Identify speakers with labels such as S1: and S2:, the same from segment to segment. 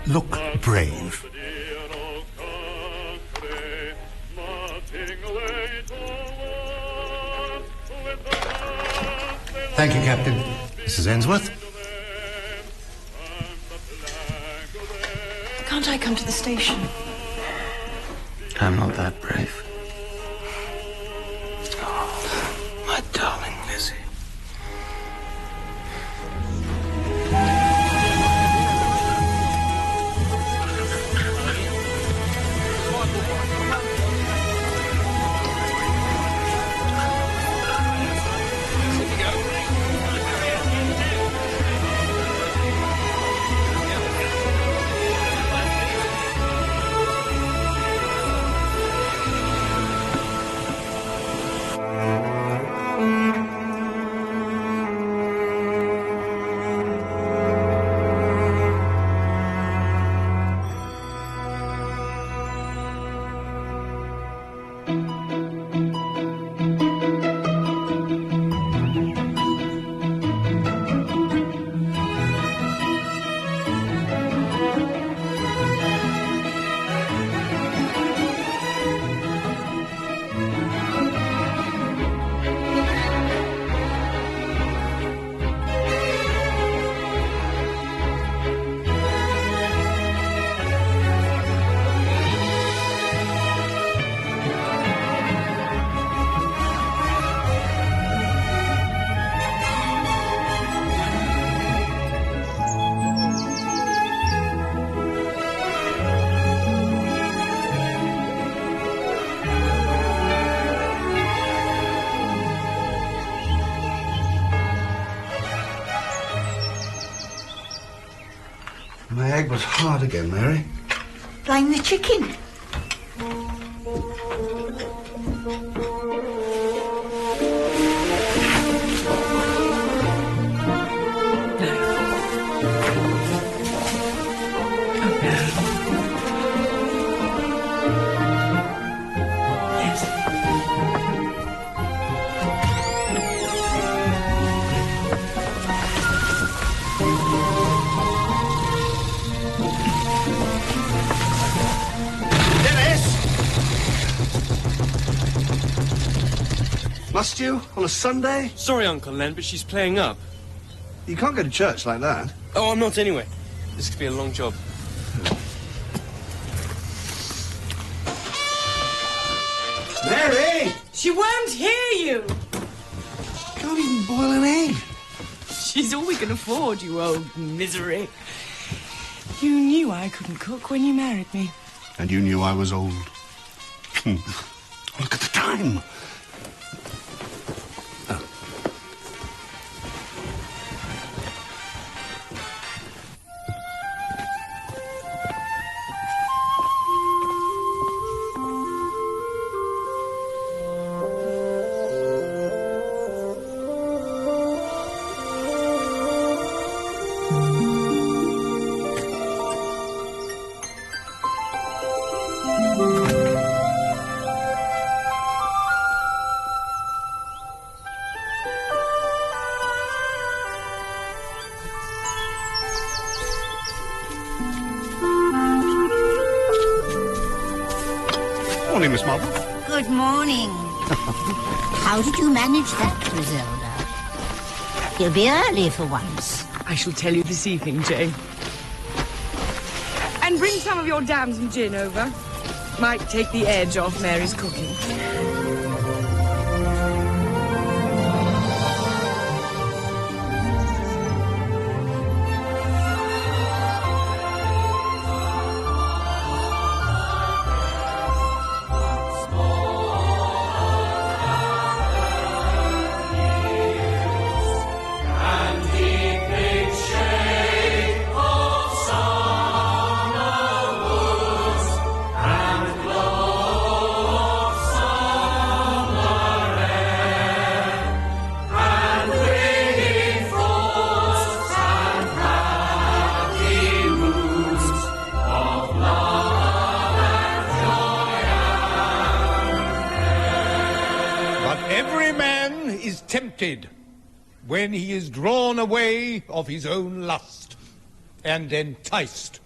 S1: Look brave. Thank you, Captain. Mrs. Ainsworth?
S2: Can't I come to the station?
S3: I'm not that brave. Oh, my darling Lizzie.
S1: My egg was hard again, Mary.
S2: Blame the chicken.
S1: Must you? On a Sunday?
S4: Sorry, Uncle Len, but she's playing up.
S1: You can't go to church like that.
S4: Oh, I'm not anyway. This could be a long job.
S1: Mary!
S5: She won't hear you.
S1: Can't even boil an egg.
S5: She's all we can afford, you old misery. You knew I couldn't cook when you married me.
S1: And you knew I was old. Look at the time. Morning, Miss Marple.
S6: Good morning. How did you manage that, Griselda? You'll be early for once.
S5: I shall tell you this evening, Jane. And bring some of your dams and gin over. Might take the edge off Mary's cooking.
S7: tempted when he is drawn away of his own lust and enticed.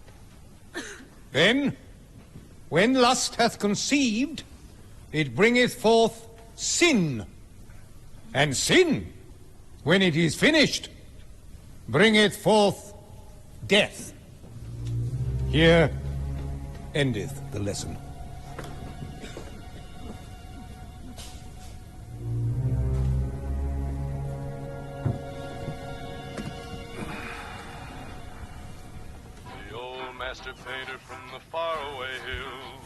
S7: Then, when lust hath conceived, it bringeth forth sin. And sin, when it is finished, bringeth forth death. Here endeth the lesson.
S8: Master painter from the faraway hills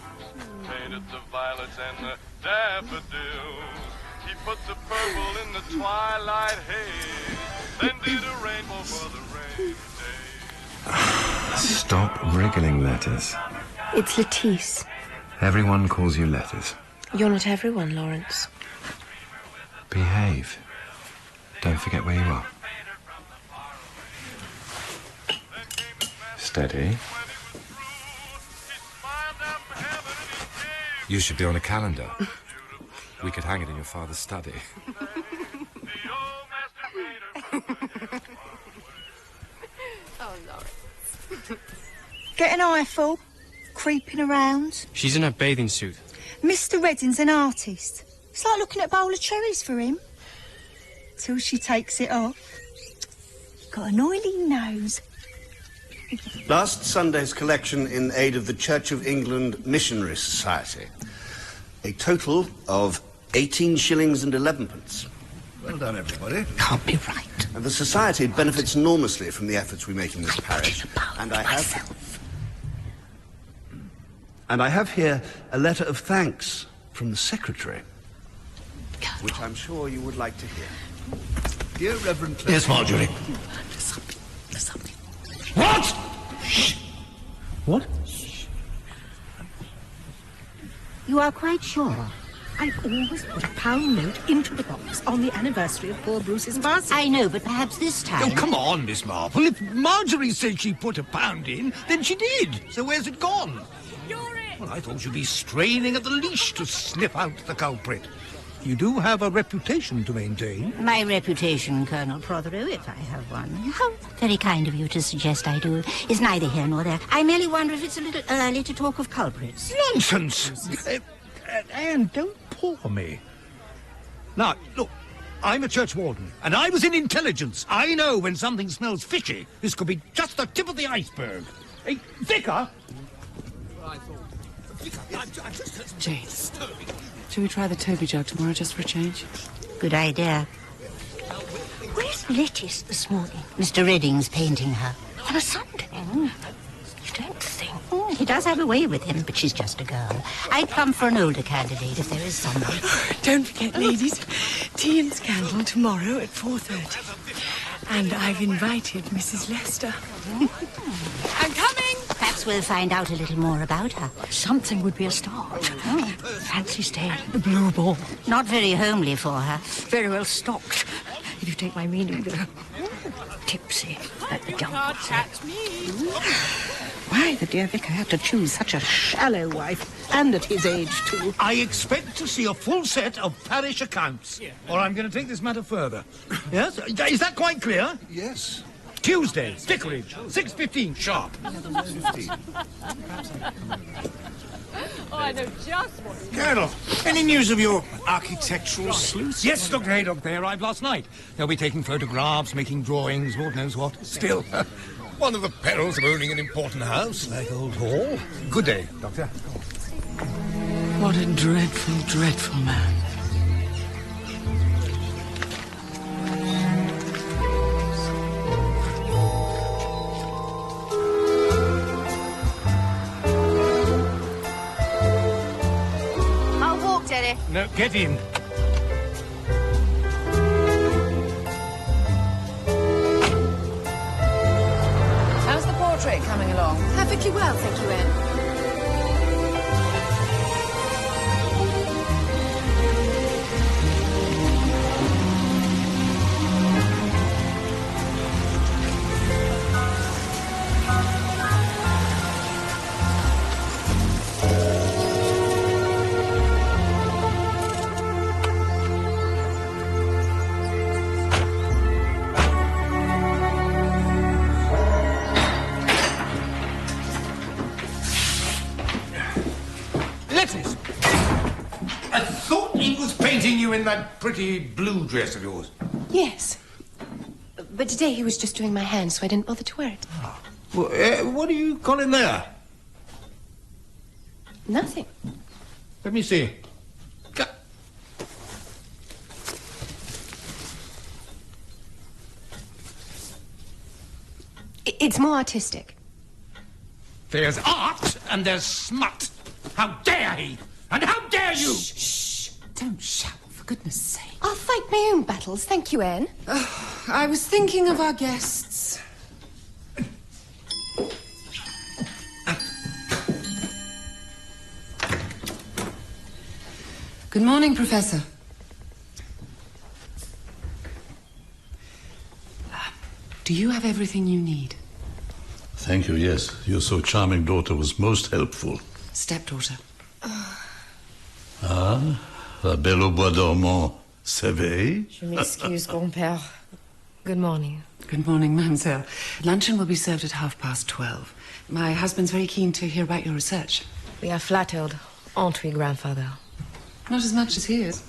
S8: painted the violets and the daffodils. He put the purple in the twilight haze, then did a rainbow for the rainy days.
S3: Stop wriggling letters.
S9: It's Lettice.
S3: Everyone calls you letters.
S9: You're not everyone, Lawrence.
S3: Behave. Don't forget where you are. Steady. You should be on a calendar. We could hang it in your father's study.
S9: Oh, Lawrence.
S2: Get an eyeful, creeping around.
S4: She's in her bathing suit.
S2: Mr. Redding's an artist. It's like looking at a bowl of cherries for him. Till she takes it off. Got an oily nose.
S1: Last Sunday's collection in aid of the Church of England Missionary Society. A total of 18 shillings and 11 pence.
S10: Well done, everybody.
S2: Can't be right.
S1: And the Society benefits enormously from the efforts we make in this parish. And I have here a letter of thanks from the Secretary, which I'm sure you would like to hear.
S10: Dear Reverend Clerk.
S1: Yes, Marjorie.
S2: There's something.
S7: What?
S2: Shh.
S7: What?
S6: You are quite sure?
S9: I always put a £1 note into the box on the anniversary of poor Bruce's passing.
S6: I know, but perhaps this time...
S10: Oh, come on, Miss Marple. If Marjorie said she put £1 in, then she did. So where's it gone?
S9: You're it!
S10: Well, I thought you'd be straining at the leash to sniff out the culprit. You do have a reputation to maintain.
S6: My reputation, Colonel Prothero, if I have one. How very kind of you to suggest I do, is neither here nor there. I merely wonder if it's a little early to talk of culprits.
S10: Nonsense! Anne, don't paw me. Now, look, I'm a church warden, and I was in intelligence. I know when something smells fishy. This could be just the tip of the iceberg. Hey, Vicar!
S5: Jane, shall we try the Toby jug tomorrow just for a change?
S6: Good idea. Where's Lettice this morning? Mr. Redding's painting her.
S9: On a Sunday?
S6: You don't think? He does have a way with him, but she's just a girl. I'd come for an older candidate if there is someone.
S5: Don't forget, ladies, tea and scandal tomorrow at 4:30. And I've invited Mrs. Lester. I'm coming!
S6: Perhaps we'll find out a little more about her.
S9: Something would be a start. Fancy staying at the Blue Ball.
S6: Not very homely for her.
S9: Very well stocked, if you take my meaning there. Tipsy, that young
S5: Can't catch me.
S9: Why the dear vicar had to choose such a shallow wife, and at his age, too.
S10: I expect to see a full set of parish accounts, or I'm going to take this matter further. Yes? Is that quite clear?
S1: Yes.
S10: Tuesday, Vicarage, 6:15 sharp.
S1: 15.
S5: Oh, I know just what...
S1: Colonel, any news of your architectural sleuth?
S10: Yes, Dr. Haydock, they arrived last night. They'll be taking photographs, making drawings, Lord knows what. Still, one of the perils of owning an important house like Old Hall. Good day, Doctor.
S5: What a dreadful, dreadful man.
S9: I'll walk, Daddy.
S10: No, get in.
S9: How's the portrait coming along?
S11: Perfectly well, thank you, Anne.
S7: you in that pretty blue dress of yours?
S11: Yes. But today he was just doing my hand, so I didn't bother to wear it.
S7: Oh. Well, what do you got in there?
S11: Nothing.
S7: Let me see.
S11: It's more artistic.
S7: There's art and there's smut. How dare he? And how dare you?
S11: Shh. Don't shout, for goodness sake. I'll fight my own battles. Thank you, Anne.
S12: I was thinking of our guests. Good morning, Professor. Do you have everything you need?
S13: Thank you, yes. Your so charming daughter was most helpful.
S12: Stepdaughter.
S13: Ah, la belle au bois dormant s'éveille.
S12: Je m'excuse, grand-père.
S11: Good morning.
S12: Good morning, mademoiselle. Luncheon will be served at 12:30. My husband's very keen to hear about your research.
S11: We are flattered, aren't we, grandfather?
S12: Not as much as he is.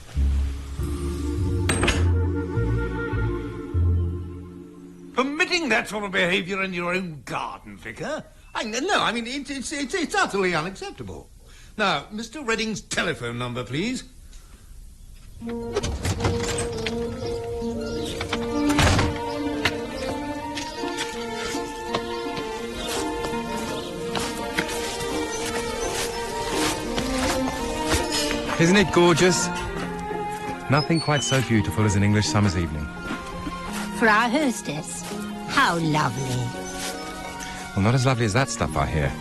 S7: Permitting that sort of behaviour in your own garden, Vicar? It's utterly unacceptable. Now, Mr. Redding's telephone number, please.
S3: Isn't it gorgeous? Nothing quite so beautiful as an English summer's evening.
S6: For our hostess, how lovely.
S3: Well, not as lovely as that stuff, I hear.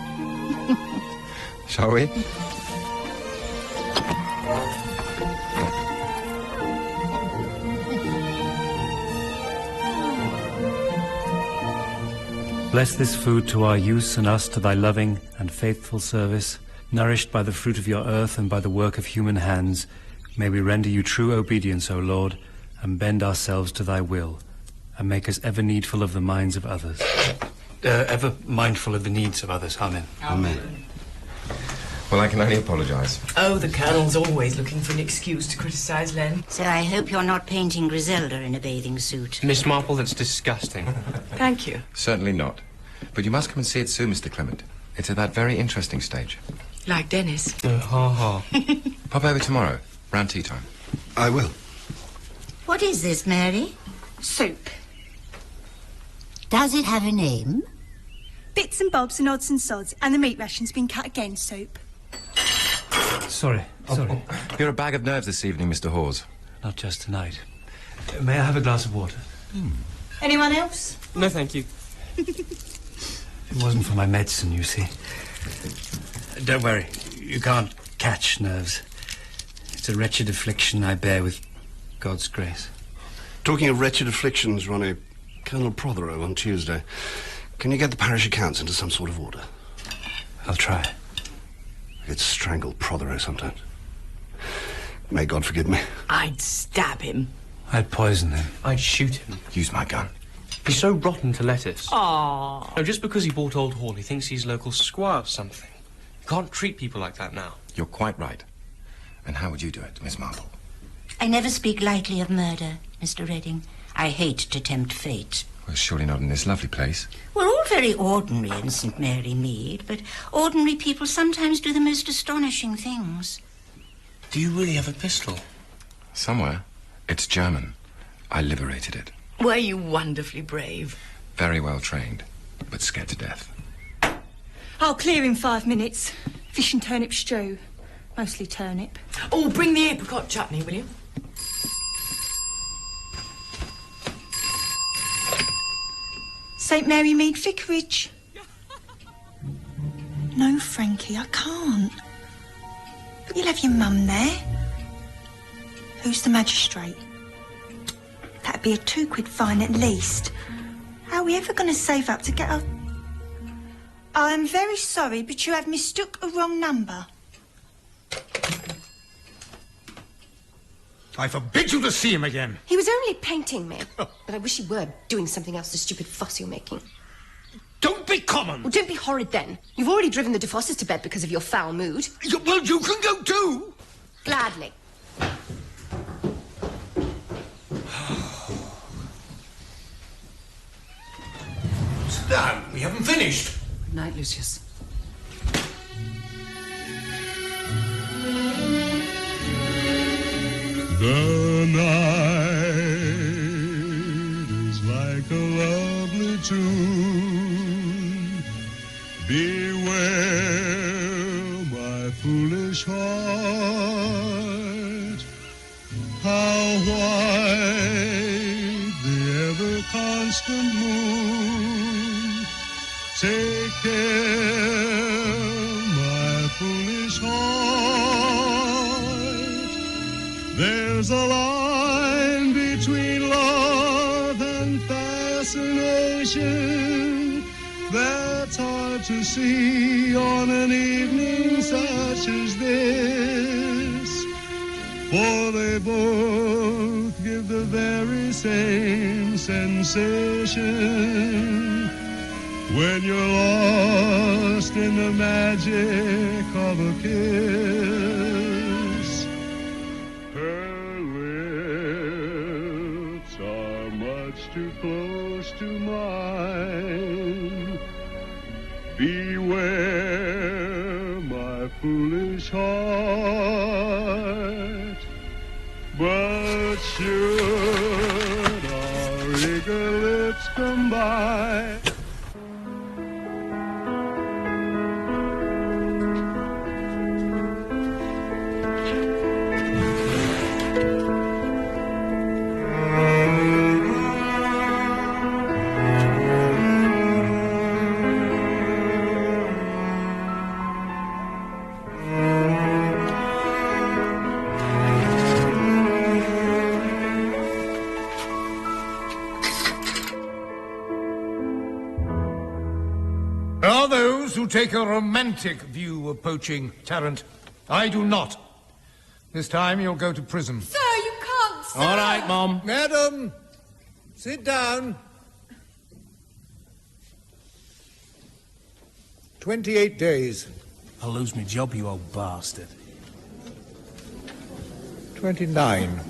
S3: Shall we?
S14: Bless this food to our use and us to thy loving and faithful service. Nourished by the fruit of your earth and by the work of human hands, may we render you true obedience, O Lord, and bend ourselves to thy will, and make us ever needful of the minds of others. Ever mindful of the needs of others. Amen.
S3: Amen. Well, I can only apologise.
S12: Oh, the Colonel's always looking for an excuse to criticise Len.
S6: So I hope you're not painting Griselda in a bathing suit.
S4: Miss Marpl, that's disgusting.
S12: Thank you.
S3: Certainly not. But you must come and see it soon, Mr. Clement. It's at that very interesting stage.
S12: Like Dennis.
S3: Pop over tomorrow, round tea time.
S13: I will.
S6: What is this, Mary?
S2: Soup.
S6: Does it have a name?
S2: Bits and bobs and odds and sods, and the meat ration's been cut again, soup.
S14: Sorry.
S3: You're a bag of nerves this evening, Mr. Hawes.
S14: Not just tonight. May I have a glass of water?
S2: Anyone else?
S4: No, thank you.
S14: It wasn't for my medicine, you see. Don't worry. You can't catch nerves. It's a wretched affliction I bear with God's grace.
S1: Talking of wretched afflictions, Ronnie, Colonel Prothero on Tuesday. Can you get the parish accounts into some sort of order?
S14: I'll try.
S1: I get strangled Prothero sometimes. May God forgive me.
S12: I'd stab him.
S14: I'd poison him.
S4: I'd shoot him.
S3: Use my gun.
S4: He's so rotten to lettuce.
S12: Aww.
S4: No, just because he bought Old Hall, he thinks he's local squire or something. You can't treat people like that now.
S3: You're quite right. And how would you do it, Miss Marple?
S6: I never speak lightly of murder, Mr. Redding. I hate to tempt fate.
S3: Well, surely not in this lovely place.
S6: We're all very ordinary in Sent Μέρι Μιντ, but ordinary people sometimes do the most astonishing things.
S4: Do you really have a pistol?
S3: Somewhere. It's German. I liberated it.
S12: Were you wonderfully brave?
S3: Very well trained, but scared to death.
S2: I'll clear in 5 minutes. Fish and turnip stew. Mostly turnip.
S12: Oh, bring the apricot chutney, will you?
S2: St Mary Mead Vicarage. No, Frankie, I can't. But you'll have your mum there. Who's the magistrate? That'd be a £2 fine at least. How are we ever going to save up to get our... I am very sorry, but you have mistook a wrong number.
S7: I forbid you to see him again.
S11: He was only painting me. But I wish he were doing something else, the stupid fuss you're making.
S7: Don't be common.
S11: Well, don't be horrid then. You've already driven the DeFosses to bed because of your foul mood.
S7: Well, you can go too.
S11: Gladly.
S7: down. We haven't finished.
S12: Good night, Lucius.
S15: The night is like a lovely tune. Beware, my foolish heart, how white the ever-constant moon. Take care, my foolish heart. There's a line between love and fascination that's hard to see on an evening such as this. For they both give the very same sensation when you're lost in the magic of a kiss. Her lips are much too close to mine. Beware, my foolish heart. But should our eager lips combine,
S7: who take a romantic view of poaching, Tarrant. I do not. This time you'll go to prison.
S11: Sir, you can't, sir!
S10: All right, Mom. Madam, sit down. 28 days.
S16: I'll lose my job, you old bastard.
S10: 29.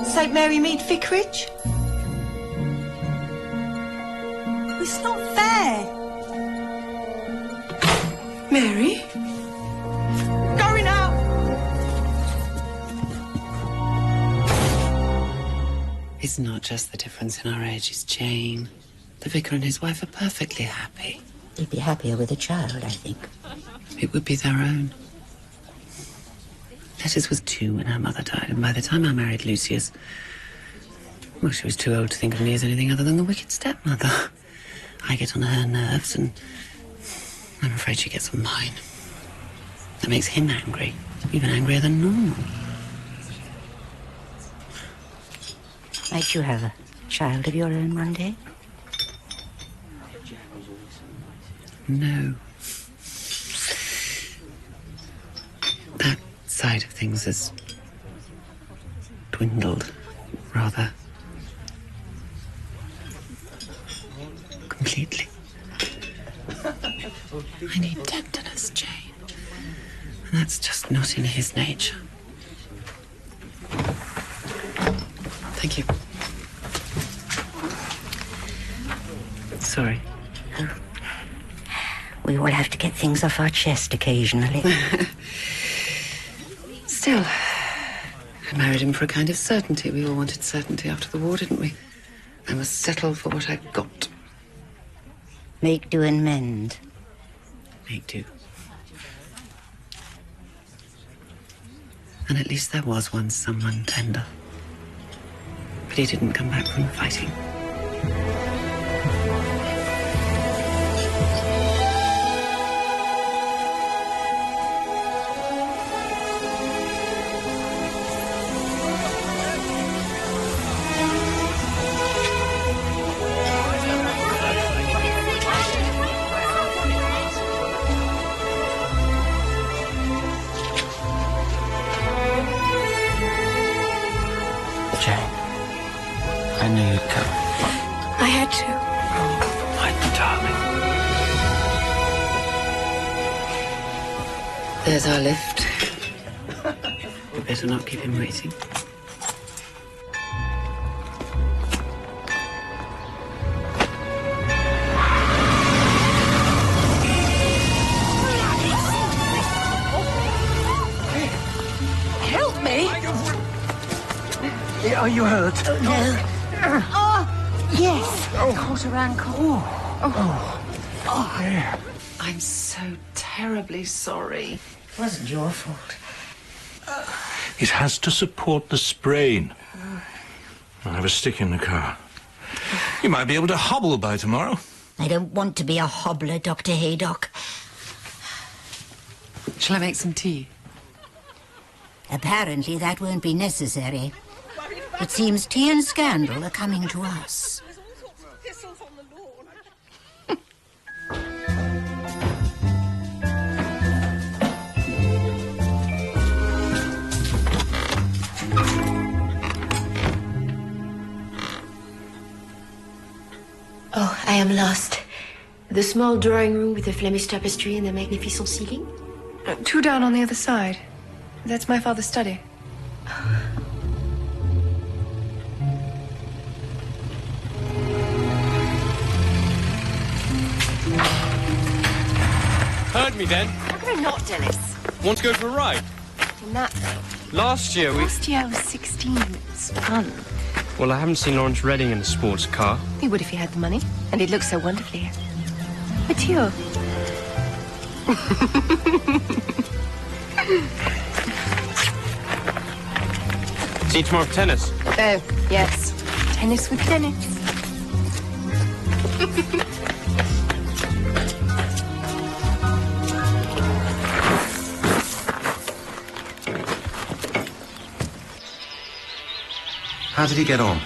S2: Sent Μέρι Μιντ Vicarage? It's not fair.
S5: Mary?
S2: Going out.
S12: It's not just the difference in our ages, Jane. The vicar and his wife are perfectly happy.
S6: They'd be happier with a child, I think.
S12: It would be their own. Lettice was 2 when her mother died, and by the time I married Lucius, well, she was too old to think of me as anything other than the wicked stepmother. I get on her nerves, and I'm afraid she gets on mine. That makes him angry, even angrier than normal.
S6: Might you have a child of your own one day?
S12: No. That side of things has dwindled, rather. Completely. I need tenderness, Jane. And that's just not in his nature. Thank you. Sorry.
S6: We all have to get things off our chest occasionally.
S12: Still, I married him for a kind of certainty. We all wanted certainty after the war, didn't we? I must settle for what I got.
S6: Make do and mend.
S12: Make do. And at least there was once someone tender. But he didn't come back from fighting.
S16: I knew you'd come.
S5: I had to.
S16: Oh, my darling.
S12: There's our lift. We better not keep him waiting.
S10: Are you hurt?
S6: Oh, no. Oh, yes. Caught her ankle.
S12: Oh. I'm so terribly sorry.
S6: It wasn't your fault.
S10: It has to support the sprain. I have a stick in the car. You might be able to hobble by tomorrow.
S6: I don't want to be a hobbler, Dr. Haydock.
S5: Shall I make some tea?
S6: Apparently that won't be necessary. It seems tea and scandal are coming to us.
S17: Oh, I am lost. The small drawing room with the Flemish tapestry and the magnificent ceiling?
S18: 2 down on the other side. That's my father's study.
S4: Heard me then?
S18: How can I not, Dennis?
S4: Want to go for a ride?
S18: In that
S4: Last year
S18: I was 16. It was fun.
S4: Well, I haven't seen Lawrence Redding in a sports car.
S18: He would if he had the money. And he'd look so wonderfully. Mature.
S4: See you tomorrow for tennis.
S18: Oh, yes. Tennis with Dennis.
S3: How did he get on?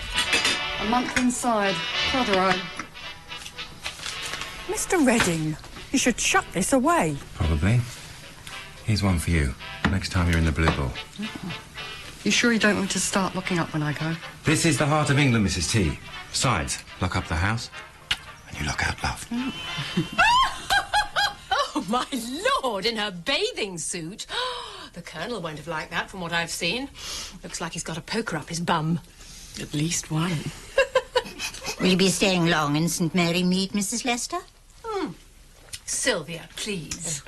S5: A month inside. Rather own.
S19: Mr. Redding, you should shut this away.
S3: Probably. Here's one for you. Next time you're in the blue ball.
S5: You sure you don't want to start looking up when I go?
S3: This is the heart of England, Mrs. T. Besides, lock up the house and you lock out love.
S11: Oh, my lord, in her bathing suit. The Colonel won't have liked that from what I've seen. Looks like he's got a poker up his bum.
S5: At least one.
S6: Will you be staying long in Sent Μέρι Μιντ, Mrs. Lester?
S11: Sylvia, please.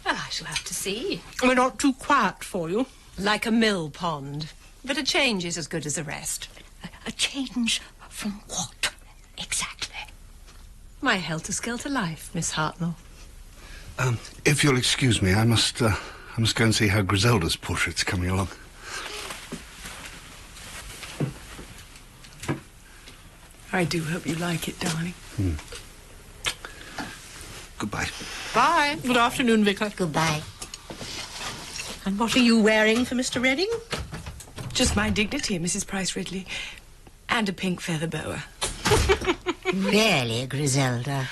S11: Well, I shall have to see.
S19: We're not too quiet for you.
S11: Like a mill pond. But a change is as good as a rest.
S6: A change from what, exactly?
S11: My helter-skelter life, Miss Hartnell.
S1: If you'll excuse me, I must go and see how Griselda's portrait's coming along.
S5: I do hope you like it, darling.
S1: Goodbye.
S19: Bye. Good afternoon, Vicar.
S6: Goodbye.
S19: And what are you wearing for Mr. Redding?
S5: Just my dignity, Mrs. Price Ridley. And a pink feather boa.
S6: Really, Griselda?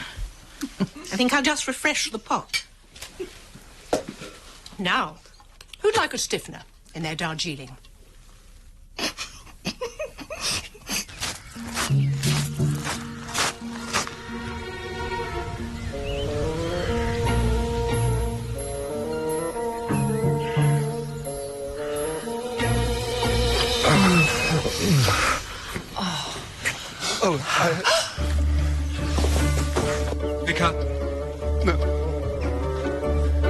S19: I think I'll just refresh the pot.
S11: Now, who'd like a stiffener in their Darjeeling?
S3: Vicar? No.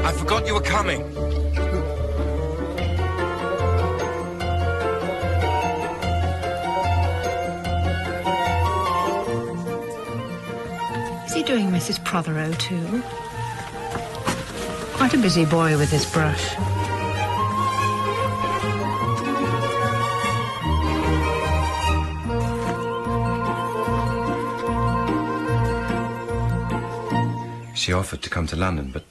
S3: I forgot you were coming.
S2: Is he doing Mrs. Prothero too? Quite a busy boy with his brush.
S3: She offered to come to London, but,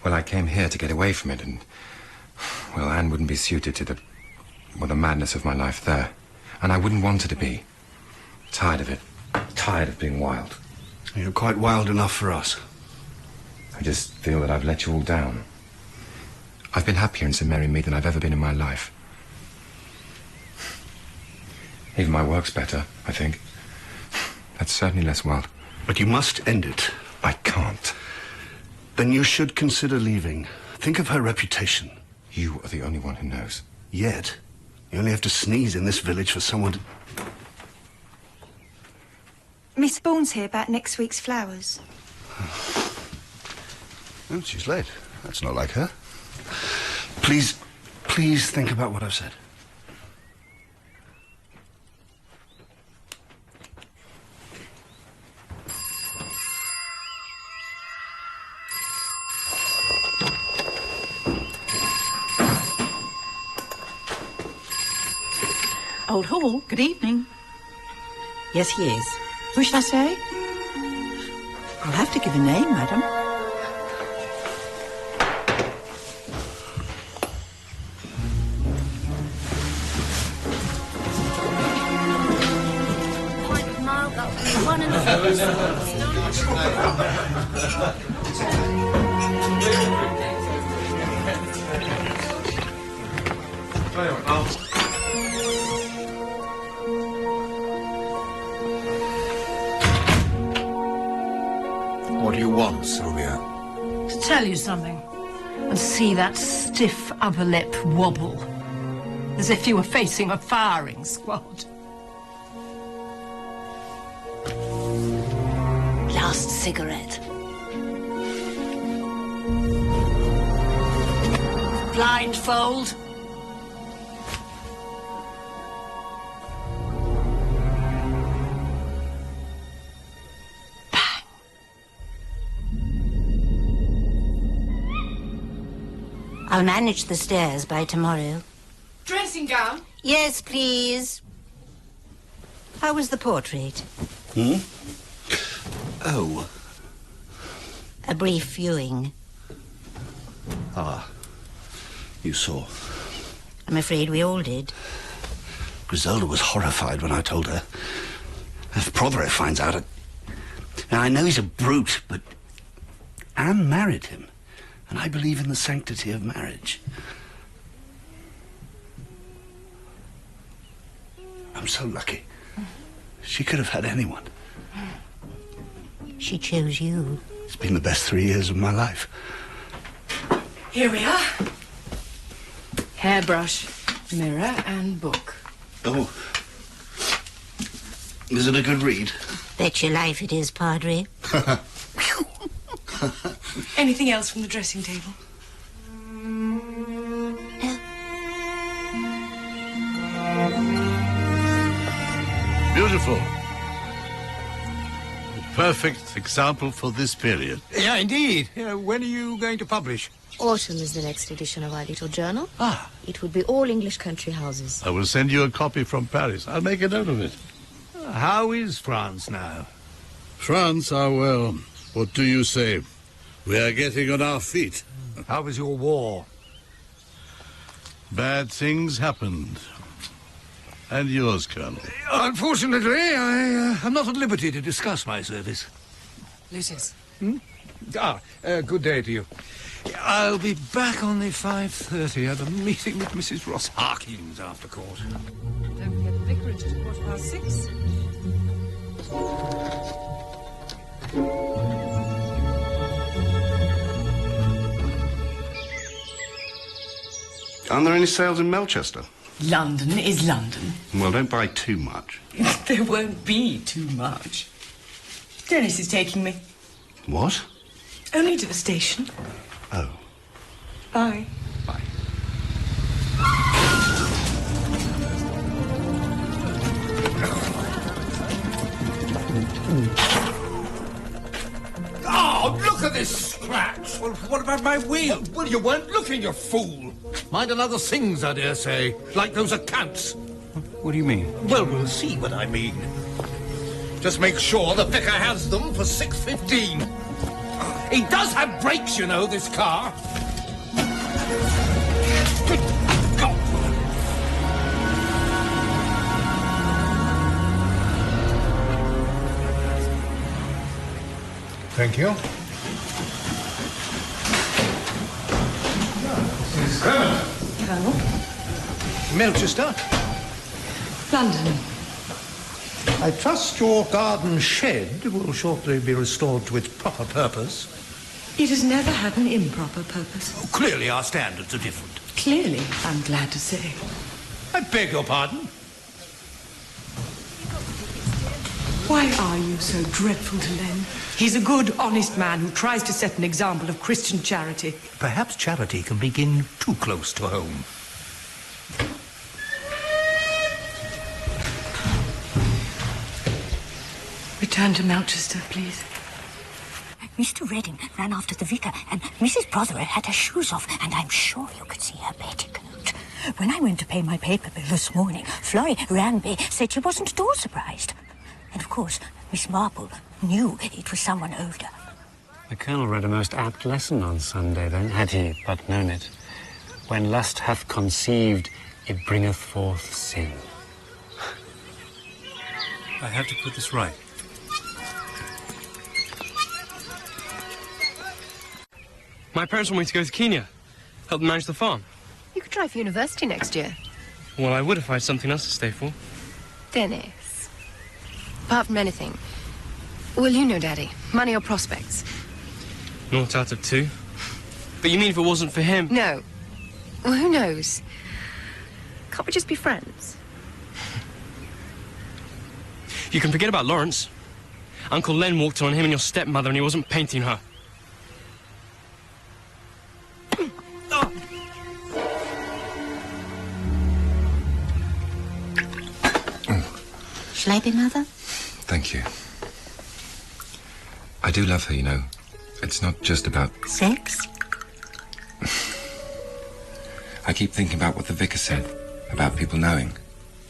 S3: well, I came here to get away from it, and, well, Anne wouldn't be suited to the madness of my life there. And I wouldn't want her to be. Tired of it. Tired of being wild.
S1: You're quite wild enough for us.
S3: I just feel that I've let you all down. I've been happier in Sent Μέρι Μιντ than I've ever been in my life. Even my work's better, I think. That's certainly less wild.
S1: But you must end it.
S3: I can't.
S1: Then you should consider leaving. Think of her reputation.
S3: You are the only one who knows.
S1: Yet, you only have to sneeze in this village for someone to...
S2: Miss Bourne's here about next week's flowers.
S1: Oh, she's late. That's not like her. Please think about what I've said.
S9: old hall. Good evening. Yes, he is.
S19: Who shall I say?
S9: I'll have to give a name, madam.
S6: One and
S10: What do you want, Sylvia?
S11: To tell you something, and see that stiff upper lip wobble, as if you were facing a firing squad.
S6: last cigarette. Blindfold. I'll manage the stairs by tomorrow.
S11: Dressing gown?
S6: Yes, please. How was the portrait?
S1: Oh.
S6: A brief viewing.
S1: Ah. You saw.
S6: I'm afraid we all did.
S1: Griselda was horrified when I told her. If Prothero finds out... Now, I know he's a brute, but Anne married him. And I believe in the sanctity of marriage. I'm so lucky. She could have had anyone.
S6: She chose you.
S1: It's been the best 3 years of my life.
S11: Here we are. Hairbrush, mirror and book.
S1: Oh. Is it a good read?
S6: Bet your life it is, Padre.
S11: Anything else from the dressing table?
S13: Beautiful. A perfect example for this period.
S10: Yeah, indeed. When are you going to publish?
S18: Autumn is the next edition of our little journal.
S10: Ah.
S18: It would be all English country houses.
S13: I will send you a copy from Paris. I'll make a note of it.
S10: How is France now?
S13: France are well. What do you say? We are getting on our feet.
S10: How was your war?
S13: Bad things happened. And yours, Colonel?
S10: Unfortunately, I am not at liberty to discuss my service.
S11: Lucius.
S10: Good day to you. I'll be back on the 5:30 at a meeting with Mrs. Ross Harkins after court.
S11: Don't forget the vicarage at 6:15.
S1: Aren't there any sales in Melchester?
S5: London is London.
S1: Well, don't buy too much.
S5: There won't be too much. Dennis is taking me.
S1: What?
S5: Only to the station.
S1: Oh.
S5: Bye.
S1: Bye.
S7: Oh, look at this scratch!
S10: Well, what about my wheel?
S7: Well, you weren't looking, you fool!
S10: Mind another things, I dare say, like those accounts. What do you mean?
S7: Well, we'll see what I mean. Just make sure the vicar has them for 6:15. He does have brakes, you know, this car. Good God.
S10: Thank you. Mrs. Clement.
S5: Colonel?
S10: Melchester.
S5: London.
S10: I trust your garden shed will shortly be restored to its proper purpose.
S5: It has never had an improper purpose.
S10: Oh, clearly our standards are different.
S5: Clearly, I'm glad to say.
S10: I beg your pardon?
S5: Why are you so dreadful to Len? He's a good, honest man who tries to set an example of Christian charity.
S10: Perhaps charity can begin too close to home.
S5: Return to Melchester, please.
S6: Mr. Redding ran after the vicar, and Mrs. Prothero had her shoes off, and I'm sure you could see her petticoat. When I went to pay my paper bill this morning, Florrie rang me, said she wasn't at all surprised. And of course, Miss Marple knew it was someone older.
S14: The Colonel read a most apt lesson on Sunday, then, had he but known it. When lust hath conceived, it bringeth forth sin. I have to put this right.
S4: My parents want me to go to Kenya, help them manage the farm.
S18: You could try for university next year.
S4: Well, I would if I had something else to stay for.
S18: Dennis. Apart from anything, will you know, Daddy? Money or prospects?
S4: Naught out of two. But you mean if it wasn't for him?
S18: No. Well, who knows? Can't we just be friends?
S4: You can forget about Lawrence. Uncle Len walked on him and your stepmother and he wasn't painting her.
S6: Shall I be mother?
S3: Thank you. I do love her, you know. It's not just about...
S6: Sex?
S3: I keep thinking about what the vicar said, about people knowing.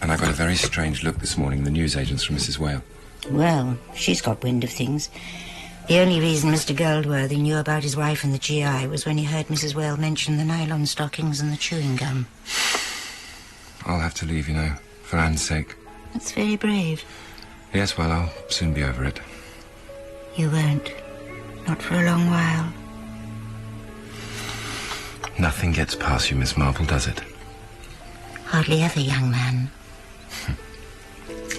S3: And I got a very strange look this morning in the newsagents from Mrs. Whale.
S6: Well, she's got wind of things. The only reason Mr. Goldworthy knew about his wife and the GI was when he heard Mrs. Whale mention the nylon stockings and the chewing gum.
S3: I'll have to leave, you know, for Anne's sake.
S6: That's very brave.
S3: Yes, well, I'll soon be over it.
S6: You won't. Not for a long while.
S3: Nothing gets past you, Miss Marple, does it?
S6: Hardly ever, young man.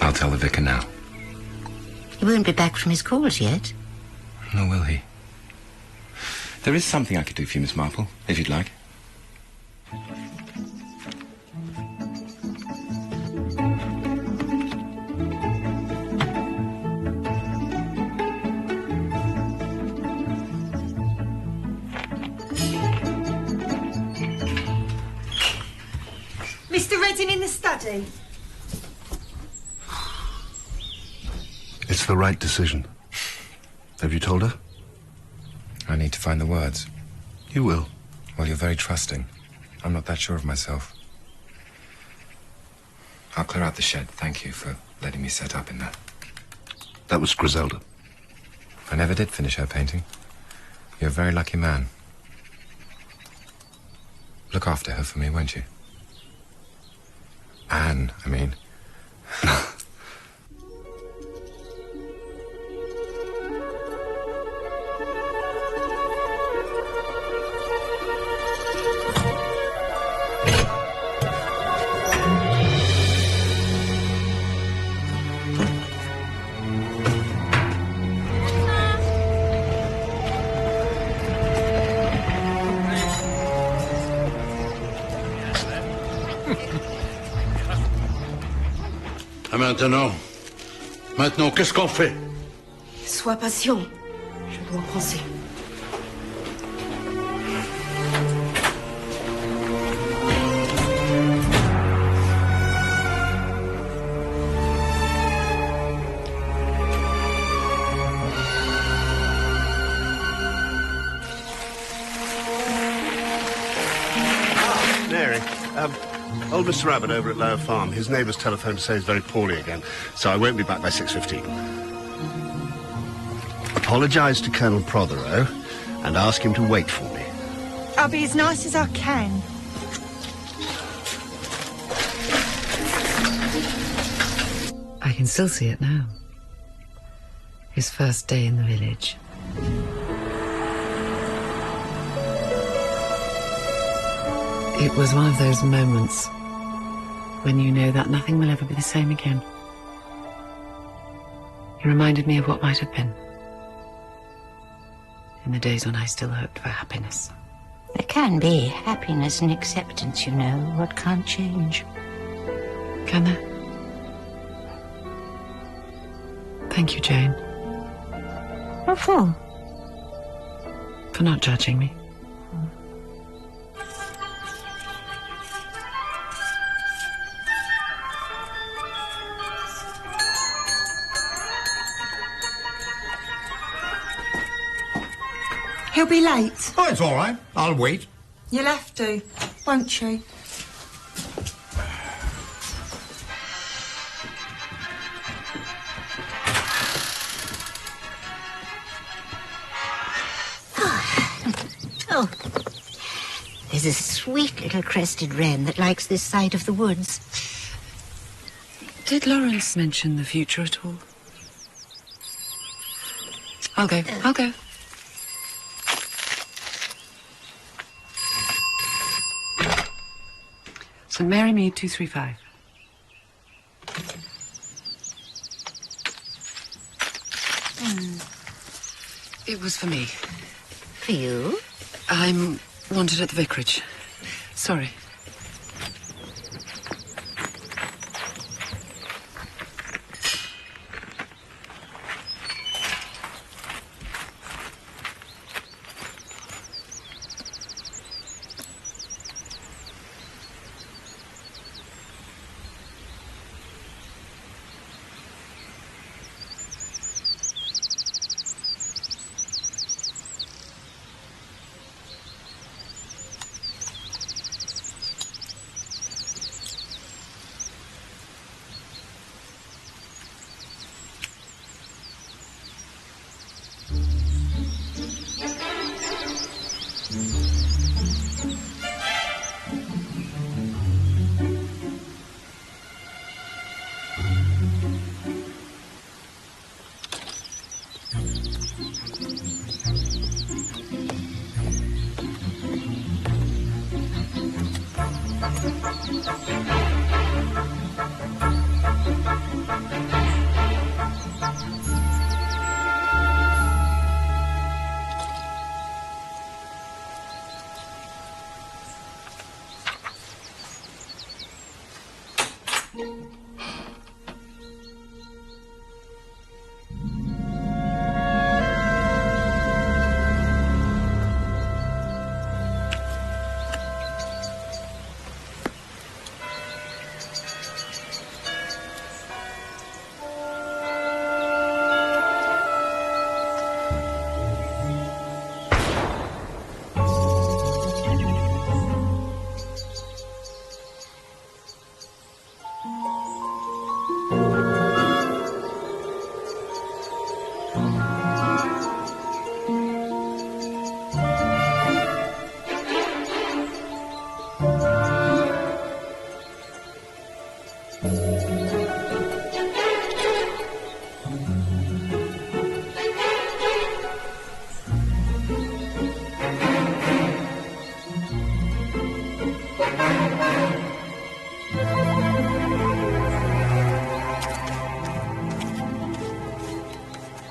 S3: I'll tell the vicar now.
S6: He won't be back from his calls yet.
S3: Nor will he. There is something I could do for you, Miss Marple, if you'd like.
S2: Mr. Redding in the study.
S1: It's the right decision. Have you told her?
S3: I need to find the words.
S1: You will.
S3: Well, you're very trusting. I'm not that sure of myself. I'll clear out the shed. Thank you for letting me set up in there.
S1: That was Griselda.
S3: I never did finish her painting. You're a very lucky man. Look after her for me, won't you? Anne, I mean.
S13: Maintenant, qu'est-ce qu'on fait?
S17: Sois patient. Je dois penser.
S1: Mary, old Mr. Rabbit over at Lower Farm, his neighbour's telephoned to say he's very poorly again, so I won't be back by 6:15. Apologise to Colonel Prothero and ask him to wait for me.
S2: I'll be as nice as I can.
S12: I can still see it now. His first day in the village. It was one of those moments when you know that nothing will ever be the same again. He reminded me of what might have been. In the days when I still hoped for happiness.
S6: There can be happiness and acceptance, you know, what can't change.
S12: Can there? Thank you, Jane.
S6: What for?
S12: For not judging me.
S2: He'll be late.
S10: Oh, it's all right. I'll wait.
S2: You'll have to, won't you?
S6: There's a sweet little crested wren that likes this side of the woods.
S12: Did Lawrence mention the future at all? I'll go. I'll go. Sent Μέρι Μιντ 235. It was for me.
S6: For you?
S12: I'm wanted at the Vicarage. Sorry.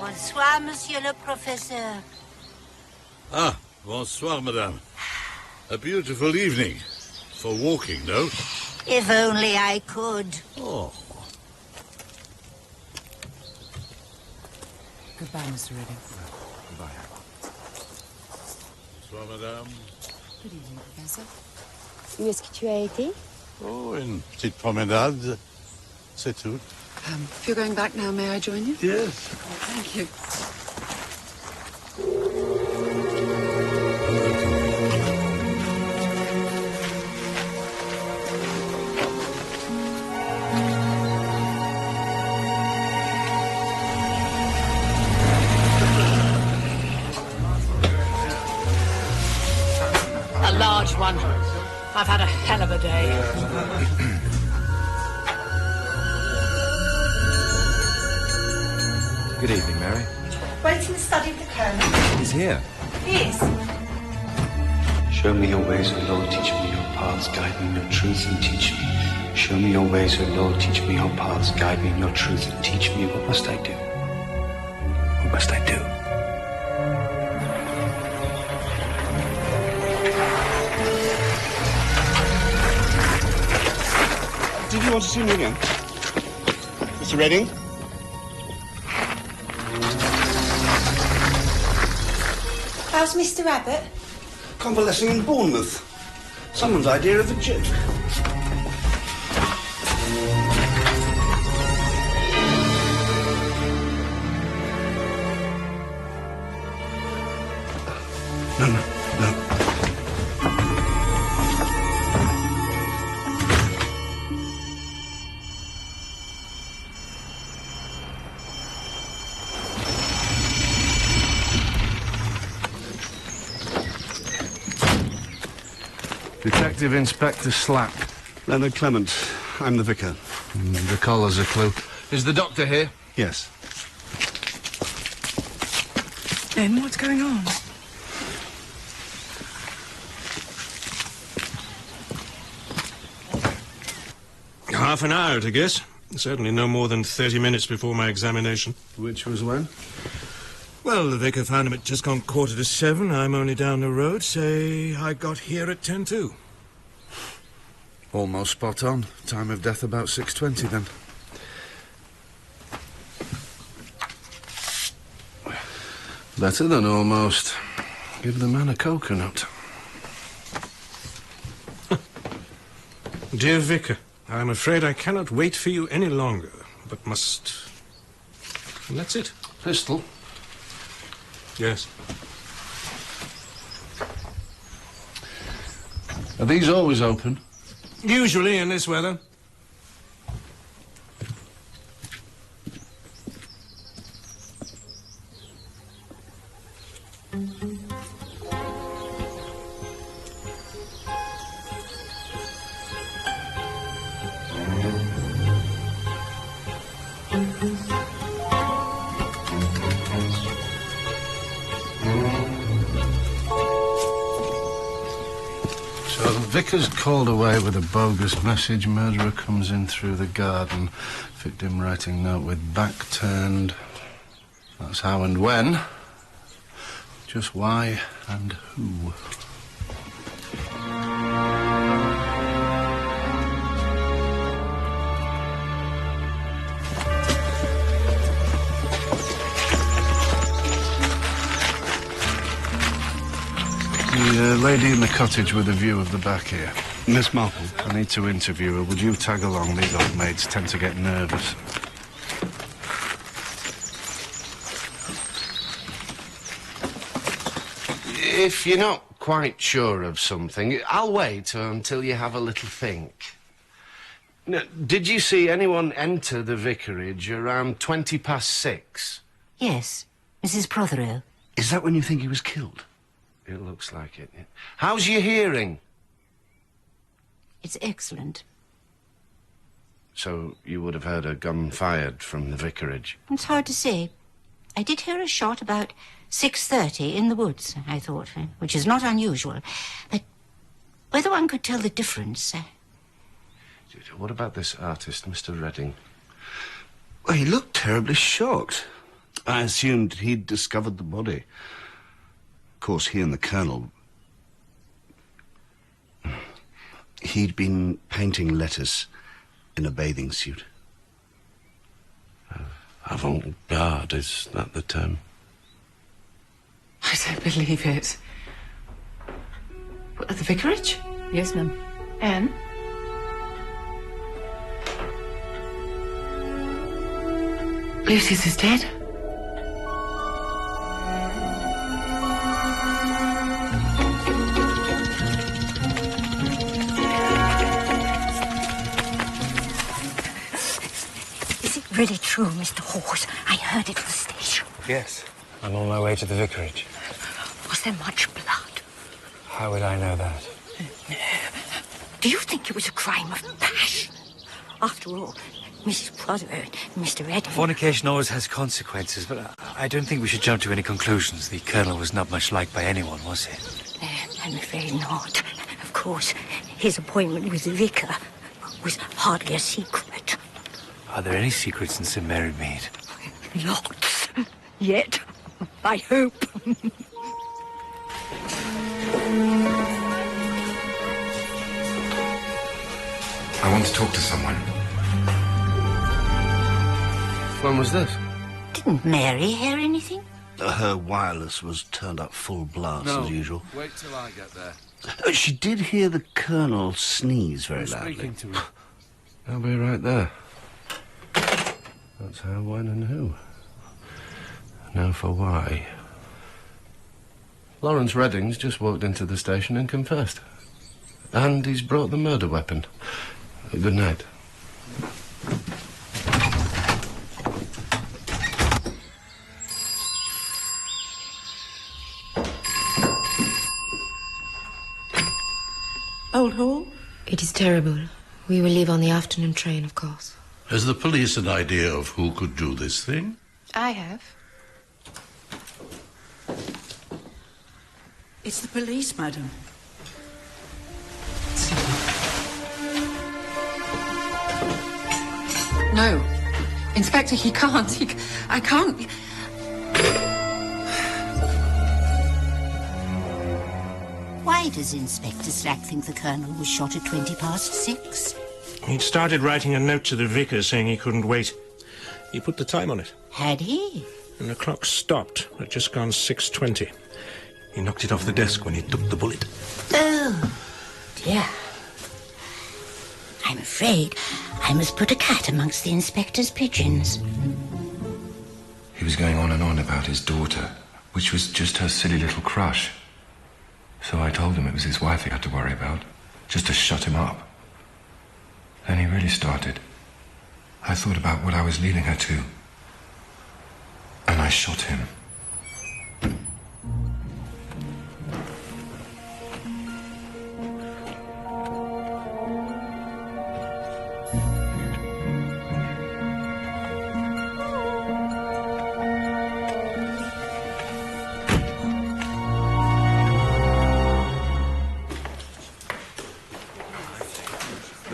S6: Bonsoir, monsieur le professeur.
S13: Ah, bonsoir, madame. A beautiful evening. For walking, no?
S6: If only I could.
S13: Oh.
S12: Goodbye, Mr. Redding.
S3: Goodbye.
S13: Bonsoir, madame.
S12: Good evening, Professor.
S17: Où est-ce que tu as été?
S13: Oh, une petite promenade. C'est tout.
S12: If you're going back now, may I join you?
S13: Yes.
S12: Thank you.
S11: A large one. I've had a hell of a day.
S3: Good evening, Mary.
S2: Wait in the study of the Colonel.
S3: He's here.
S2: He is.
S20: Show me your ways, O Lord, teach me your paths, guide me in your truth and teach me. Show me your ways, O Lord, teach me your paths, guide me in your truth and teach me. What must I do? What must I do?
S1: Did you want to see me again? Mr. Redding?
S2: How's Mr. Abbott?
S1: Convalescing in Bournemouth. Someone's idea of a joke. No.
S13: Detective Inspector Slack.
S1: Leonard Clement. I'm the vicar.
S13: The collar's a clue. Is the doctor here?
S1: Yes.
S5: Then what's going on?
S21: Half an hour, I guess. Certainly no more than 30 minutes before my examination.
S13: Which was when?
S21: Well, the vicar found him at just gone 7:15. I'm only down the road. Say I got here at 10:02.
S13: Almost spot on. Time of death about 6:20 then. Better than almost. Give the man a coconut.
S21: Dear vicar, I'm afraid I cannot wait for you any longer, but must... And that's it.
S13: Pistol?
S21: Yes.
S13: Are these always open?
S21: Usually in this weather.
S13: Vicar's called away with a bogus message. Murderer comes in through the garden. Victim writing note with back turned. That's how and when. Just why and who. The lady in the cottage with a view of the back here.
S1: Miss Marpl.
S13: I need to interview her. Would you tag along? These old maids tend to get nervous. If you're not quite sure of something, I'll wait until you have a little think. Now, did you see anyone enter the vicarage around 6:20?
S6: Yes, Mrs. Prothero.
S1: Is that when you think he was killed?
S13: It looks like it. How's your hearing?
S6: It's excellent.
S13: So you would have heard a gun fired from the vicarage?
S6: It's hard to say. I did hear a shot about 6:30 in the woods, I thought, which is not unusual. But whether one could tell the difference...
S13: What about this artist, Mr. Redding?
S1: Well, he looked terribly shocked. I assumed he'd discovered the body. Of course, he and the Colonel... He'd been painting lettuce in a bathing suit.
S13: Avant-garde, is that the term?
S5: I don't believe it. At the vicarage?
S18: Yes, ma'am.
S5: Anne? Lucius is dead?
S6: Is it really true, Mr. Hawes? I heard it at the station.
S3: Yes. I'm on my way to the vicarage.
S6: Was there much blood?
S3: How would I know that?
S6: Do you think it was a crime of passion? After all, Mrs. Prothero and Mr. Redding...
S14: Fornication always has consequences, but I don't think we should jump to any conclusions. The Colonel was not much liked by anyone, was he?
S6: I'm afraid not. Of course, his appointment with the vicar was hardly a secret.
S14: Are there any secrets in Sent Μέρι Μιντ?
S6: Lots. Yet, I hope.
S3: I want to talk to someone.
S13: When was this?
S6: Didn't Mary hear anything?
S1: Her wireless was turned up full blast, as usual.
S13: Wait till I get there.
S1: She did hear the Colonel sneeze very loudly.
S13: Speaking to her. I'll be right there. That's how, when, and who. Now for why. Lawrence Redding's just walked into the station and confessed. And he's brought the murder weapon. Good night.
S19: Old Hall?
S17: It is terrible. We will leave on the afternoon train, of course.
S8: Has the police an idea of who could do this thing?
S18: I have.
S19: It's the police, madam.
S11: No. Inspector, he can't. I can't.
S6: Why does Inspector Slack think the Colonel was shot at 6:20?
S21: He'd started writing a note to the vicar saying he couldn't wait. He put the time on it.
S6: Had he?
S21: And the clock stopped at just gone 6:20. He knocked it off the desk when he took the bullet.
S6: Oh, dear. I'm afraid I must put a cat amongst the inspector's pigeons.
S3: He was going on and on about his daughter, which was just her silly little crush. So I told him it was his wife he had to worry about, just to shut him up. Then he really started. I thought about what I was leaving her to, and I shot him.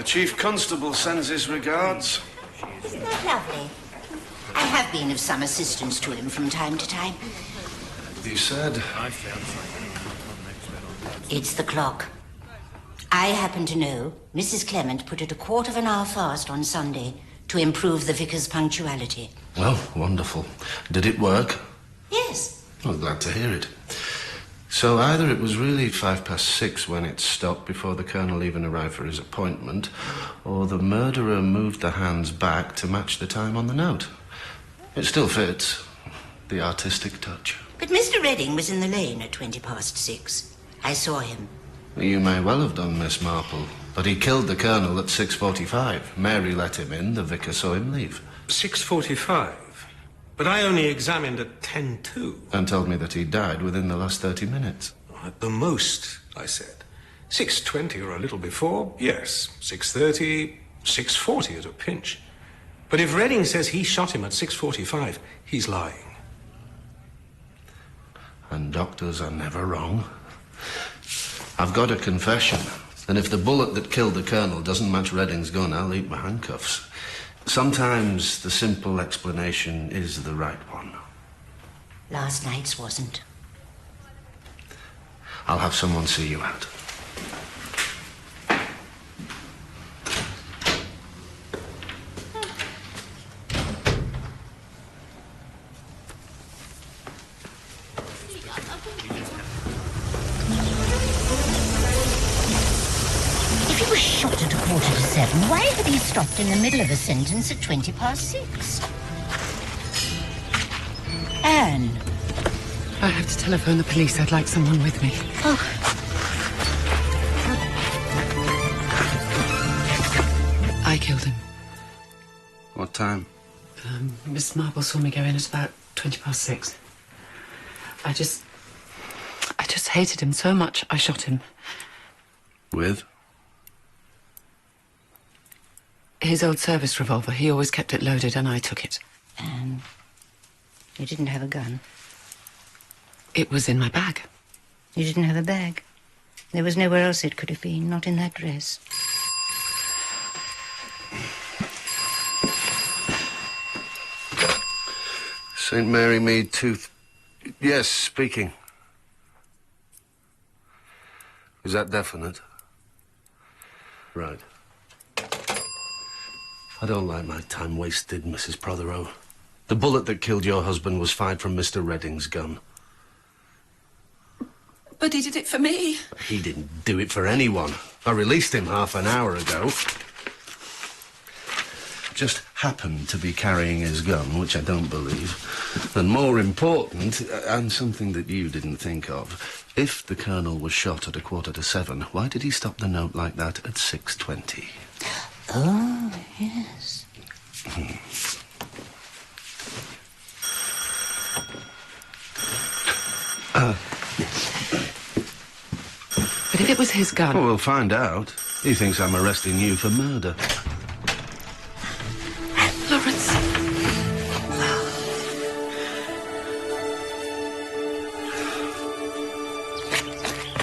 S13: Chief Constable sends his regards.
S6: Isn't that lovely? I have been of some assistance to him from time to time.
S13: You said?
S6: It's the clock. I happen to know Mrs. Clement put it 1/4 of an hour fast on Sunday to improve the vicar's punctuality.
S13: Well, wonderful. Did it work?
S6: Yes.
S13: I'm glad to hear it. So either it was really 6:05 when it stopped before the Colonel even arrived for his appointment, or the murderer moved the hands back to match the time on the note. It still fits. The artistic touch.
S6: But Mr. Redding was in the lane at 6:20. I saw him.
S13: You may well have done, Miss Marple. But he killed the Colonel at 6:45. Mary let him in, the vicar saw him leave.
S21: 6:45? But I only examined at 10:02.
S13: And told me that he died within the last 30 minutes.
S21: At the most, I said. 6:20 or a little before, yes. 6:30, 6:40 at a pinch. But if Redding says he shot him at 6:45, he's lying.
S13: And doctors are never wrong. I've got a confession. And if the bullet that killed the Colonel doesn't match Redding's gun, I'll eat my handcuffs. Sometimes the simple explanation is the right one.
S6: Last night's wasn't.
S13: I'll have someone see you out.
S6: If he was shot at 6:45, why had he stopped in the middle of a sentence at 6:20? Anne.
S5: I have to telephone the police. I'd like someone with me.
S6: Oh.
S5: I killed him.
S13: What time?
S5: Miss Marple saw me go in at about 6:20. I just hated him so much, I shot him.
S13: With?
S5: His old service revolver. He always kept it loaded, and I took it.
S6: You didn't have a gun?
S5: It was in my bag.
S6: You didn't have a bag? There was nowhere else it could have been, not in that dress.
S13: Sent Méri Mid tooth... Yes, speaking. Is that definite? Right. I don't like my time wasted, Mrs. Prothero. The bullet that killed your husband was fired from Mr. Redding's gun.
S19: But he did it for me.
S13: He didn't do it for anyone. I released him half an hour ago. Just happened to be carrying his gun, which I don't believe. And more important, and something that you didn't think of, if the Colonel was shot at 6:45, why did he stop the note like that at 6:20?
S6: Oh, yes.
S12: But if it was his gun...
S13: Well, we'll find out. He thinks I'm arresting you for murder.
S12: Lawrence.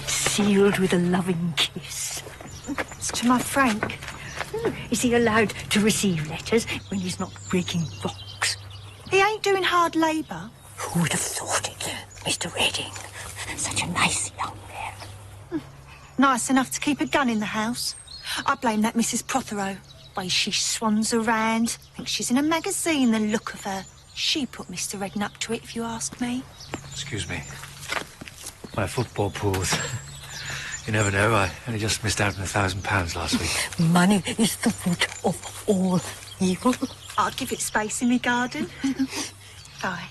S6: Sealed with a loving kiss. It's to my Frank. Is he allowed to receive letters when he's not breaking rocks?
S2: He ain't doing hard labour.
S6: Who would have thought it, Mr. Redding? Such a nice young man.
S2: Nice enough to keep a gun in the house. I blame that Mrs. Prothero. Way she swans around. Thinks she's in a magazine, the look of her. She put Mr. Redding up to it, if you ask me.
S10: Excuse me. My football pools. You never know, I only just missed out on £1,000 last week.
S6: Money is the root of all evil.
S2: I'd give it space in my garden. Bye.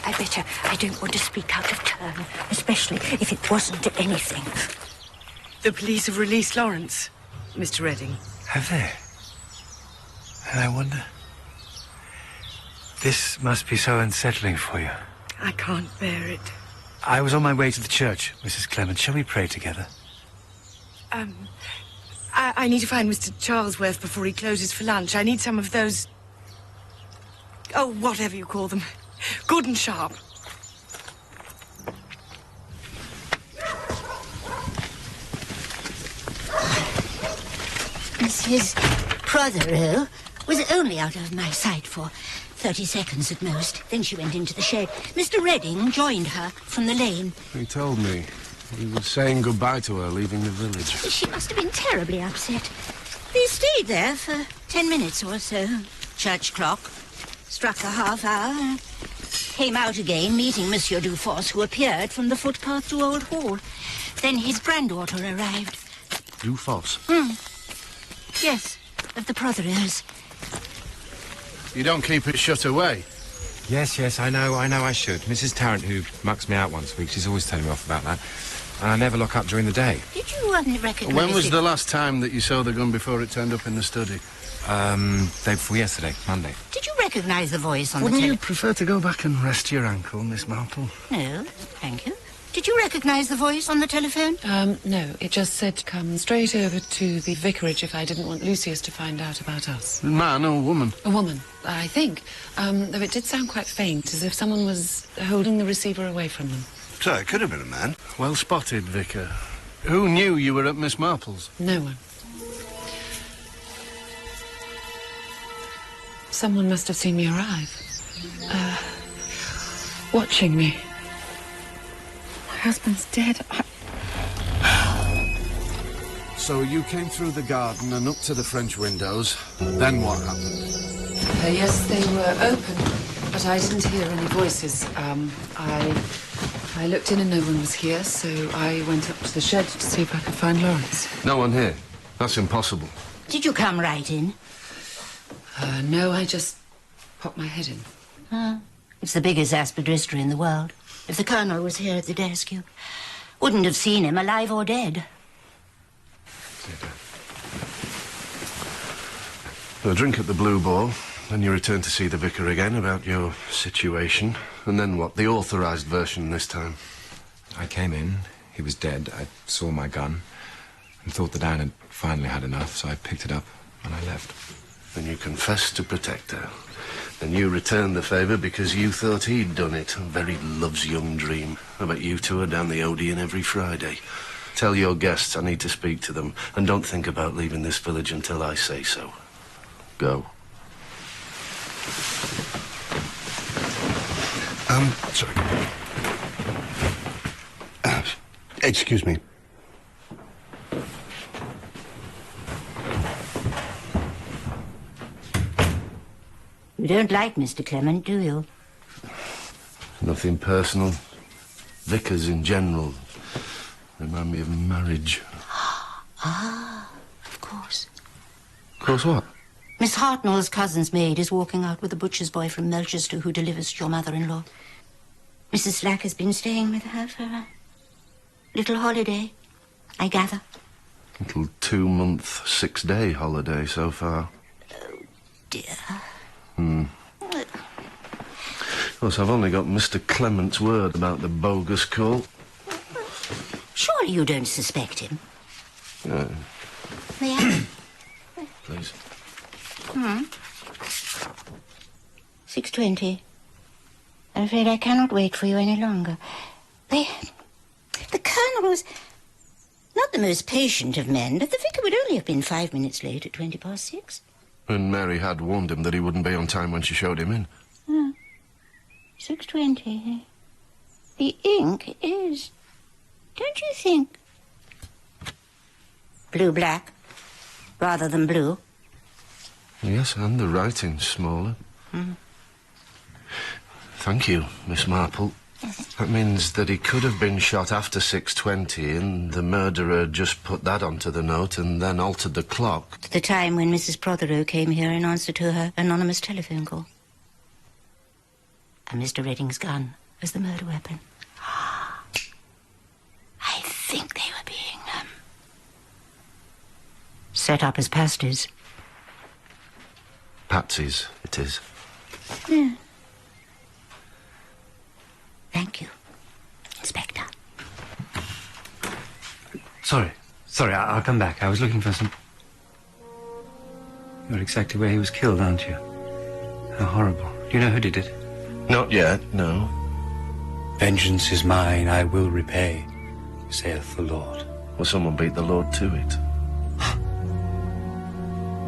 S6: I don't want to speak out of turn, especially if it wasn't anything.
S5: The police have released Lawrence, Mr. Redding.
S10: Have they? And I wonder... This must be so unsettling for you.
S5: I can't bear it.
S10: I was on my way to the church, Mrs. Clement. Shall we pray together?
S5: I need to find Mr. Charlesworth before he closes for lunch. I need some of those... Oh, whatever you call them. Good and sharp.
S6: Mrs. Prothero was only out of my sight for 30 seconds at most. Then she went into the shed. Mr. Redding joined her from the lane.
S13: He told me. He was saying goodbye to her, leaving the village.
S6: She must have been terribly upset. They stayed there for 10 minutes or so. Church clock struck a half hour. Came out again, meeting Monsieur Duforce, who appeared from the footpath to Old Hall. Then his granddaughter arrived.
S13: Duforce?
S6: Yes, of the Protheros.
S13: You don't keep it shut away?
S3: Yes, I know I should. Mrs. Tarrant, who mucks me out once a week, she's always telling me off about that. And I never lock up during the day.
S6: Did you recognise
S13: When was the last time that you saw the gun before it turned up in the study?
S3: Day before yesterday, Monday.
S6: Did you recognise the voice on
S13: Wouldn't
S6: the
S13: you prefer to go back and rest your ankle, Miss Marple?
S6: No, thank you. Did you recognise the voice on the telephone?
S12: No. It just said come straight over to the vicarage if I didn't want Lucius to find out about us.
S13: A man or a woman?
S12: A woman, I think. Though it did sound quite faint, as if someone was holding the receiver away from them.
S1: So it could have been a man.
S13: Well spotted, Vicar. Who knew you were at Miss Marple's?
S12: No one. Someone must have seen me arrive. Watching me. My husband's dead.
S13: So you came through the garden and up to the French windows. Then what happened?
S12: Yes, they were open, but I didn't hear any voices. I looked in and no one was here, so I went up to the shed to see if I could find Lawrence.
S13: No one here? That's impossible.
S6: Did you come right in?
S12: No, I just popped my head in.
S6: It's the biggest aspidistra in the world. If the Colonel was here at the desk, you wouldn't have seen him, alive or dead.
S13: A drink at the Blue Ball, then you return to see the vicar again about your situation. And then what? The authorised version this time.
S3: I came in, he was dead, I saw my gun, and thought that Anne had finally had enough, so I picked it up and I left.
S13: Then you confessed to protect her. Then you returned the favour because you thought he'd done it. A very love's young dream. I bet you two are down the Odeon every Friday. Tell your guests I need to speak to them, and don't think about leaving this village until I say so. Go.
S1: Sorry. Excuse me.
S6: You don't like Mr. Clement, do you?
S13: Nothing personal. Vicars in general remind me of marriage.
S6: Of course.
S13: Of course what?
S6: Miss Hartnell's cousin's maid is walking out with a butcher's boy from Melchester who delivers to your mother-in-law. Mrs. Slack has been staying with her for a little holiday, I gather.
S13: Little 2-month, 6-day holiday so far.
S6: Oh, dear.
S13: Of course, I've only got Mr. Clement's word about the bogus call.
S6: You don't suspect him?
S13: No.
S6: May I?
S13: Please.
S6: 6:20. I'm afraid I cannot wait for you any longer. The Colonel was not the most patient of men, but the vicar would only have been 5 minutes late at 6:20.
S13: And Mary had warned him that he wouldn't be on time when she showed him in.
S6: 6:20. The ink is, don't you think, blue-black rather than blue?
S13: Yes, and the writing's smaller. Thank you, Miss Marple. That means that he could have been shot after 6:20 and the murderer just put that onto the note and then altered the clock.
S6: To the time when Mrs. Prothero came here in answer to her anonymous telephone call. And Mr. Redding's gun was the murder weapon. I think they were being set up as pasties.
S13: Patsies, it is.
S6: Yeah. Thank you, Inspector.
S14: Sorry, I'll come back. I was looking for some... You're exactly where he was killed, aren't you? How horrible. Do you know who did it?
S13: Not yet, no.
S14: Vengeance is mine, I will repay, saith the Lord.
S13: Well, someone beat the Lord to it.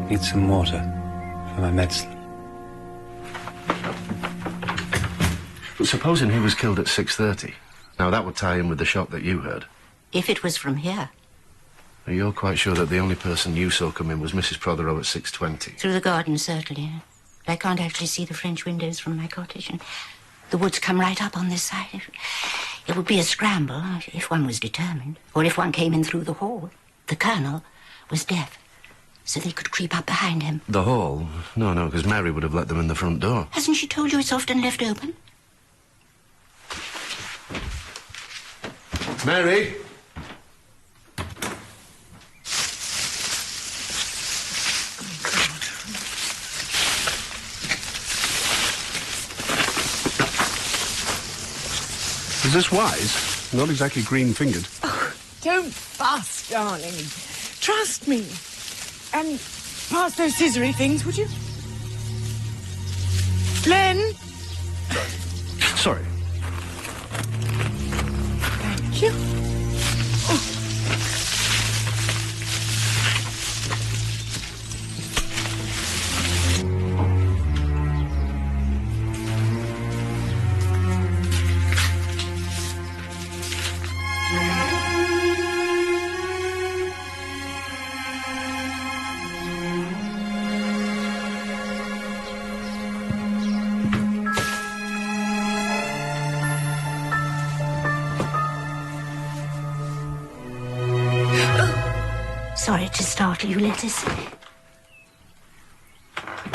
S14: Need some water for my medicine.
S13: But supposing he was killed at 6:30. Now, that would tie in with the shot that you heard.
S6: If it was from here.
S13: You're quite sure that the only person you saw come in was Mrs. Prothero at 6:20?
S6: Through the garden, certainly. I can't actually see the French windows from my cottage, and the woods come right up on this side. It would be a scramble if one was determined, or if one came in through the hall. The Colonel was deaf, so they could creep up behind him.
S13: The hall? No, because Mary would have let them in the front door.
S6: Hasn't she told you it's often left open?
S13: Mary?
S15: Is this wise? Not exactly green-fingered.
S5: Oh, don't fuss, darling. Trust me. And pass those scissory things, would you? Glenn?
S15: Sorry.
S5: Thank you. Oh.
S6: Sorry to startle you, Lettuce.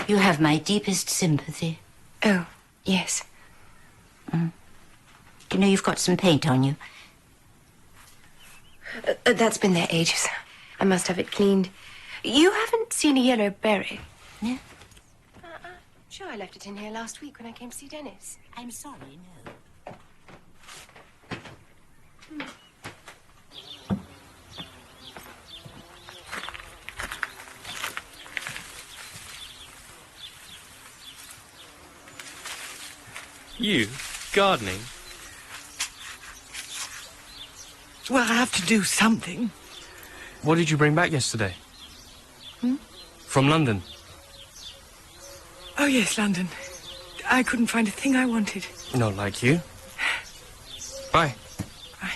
S6: You have my deepest sympathy.
S18: Oh, yes.
S6: You know you've got some paint on you?
S18: That's been there ages. I must have it cleaned. You haven't seen a yellow berry?
S6: Yeah.
S18: Sure, I left it in here last week when I came to see Dennis.
S6: I'm sorry, no.
S4: You? Gardening?
S5: Well, I have to do something.
S4: What did you bring back yesterday? From London?
S5: Oh, yes, London. I couldn't find a thing I wanted.
S4: Not like you. Bye.
S5: Bye.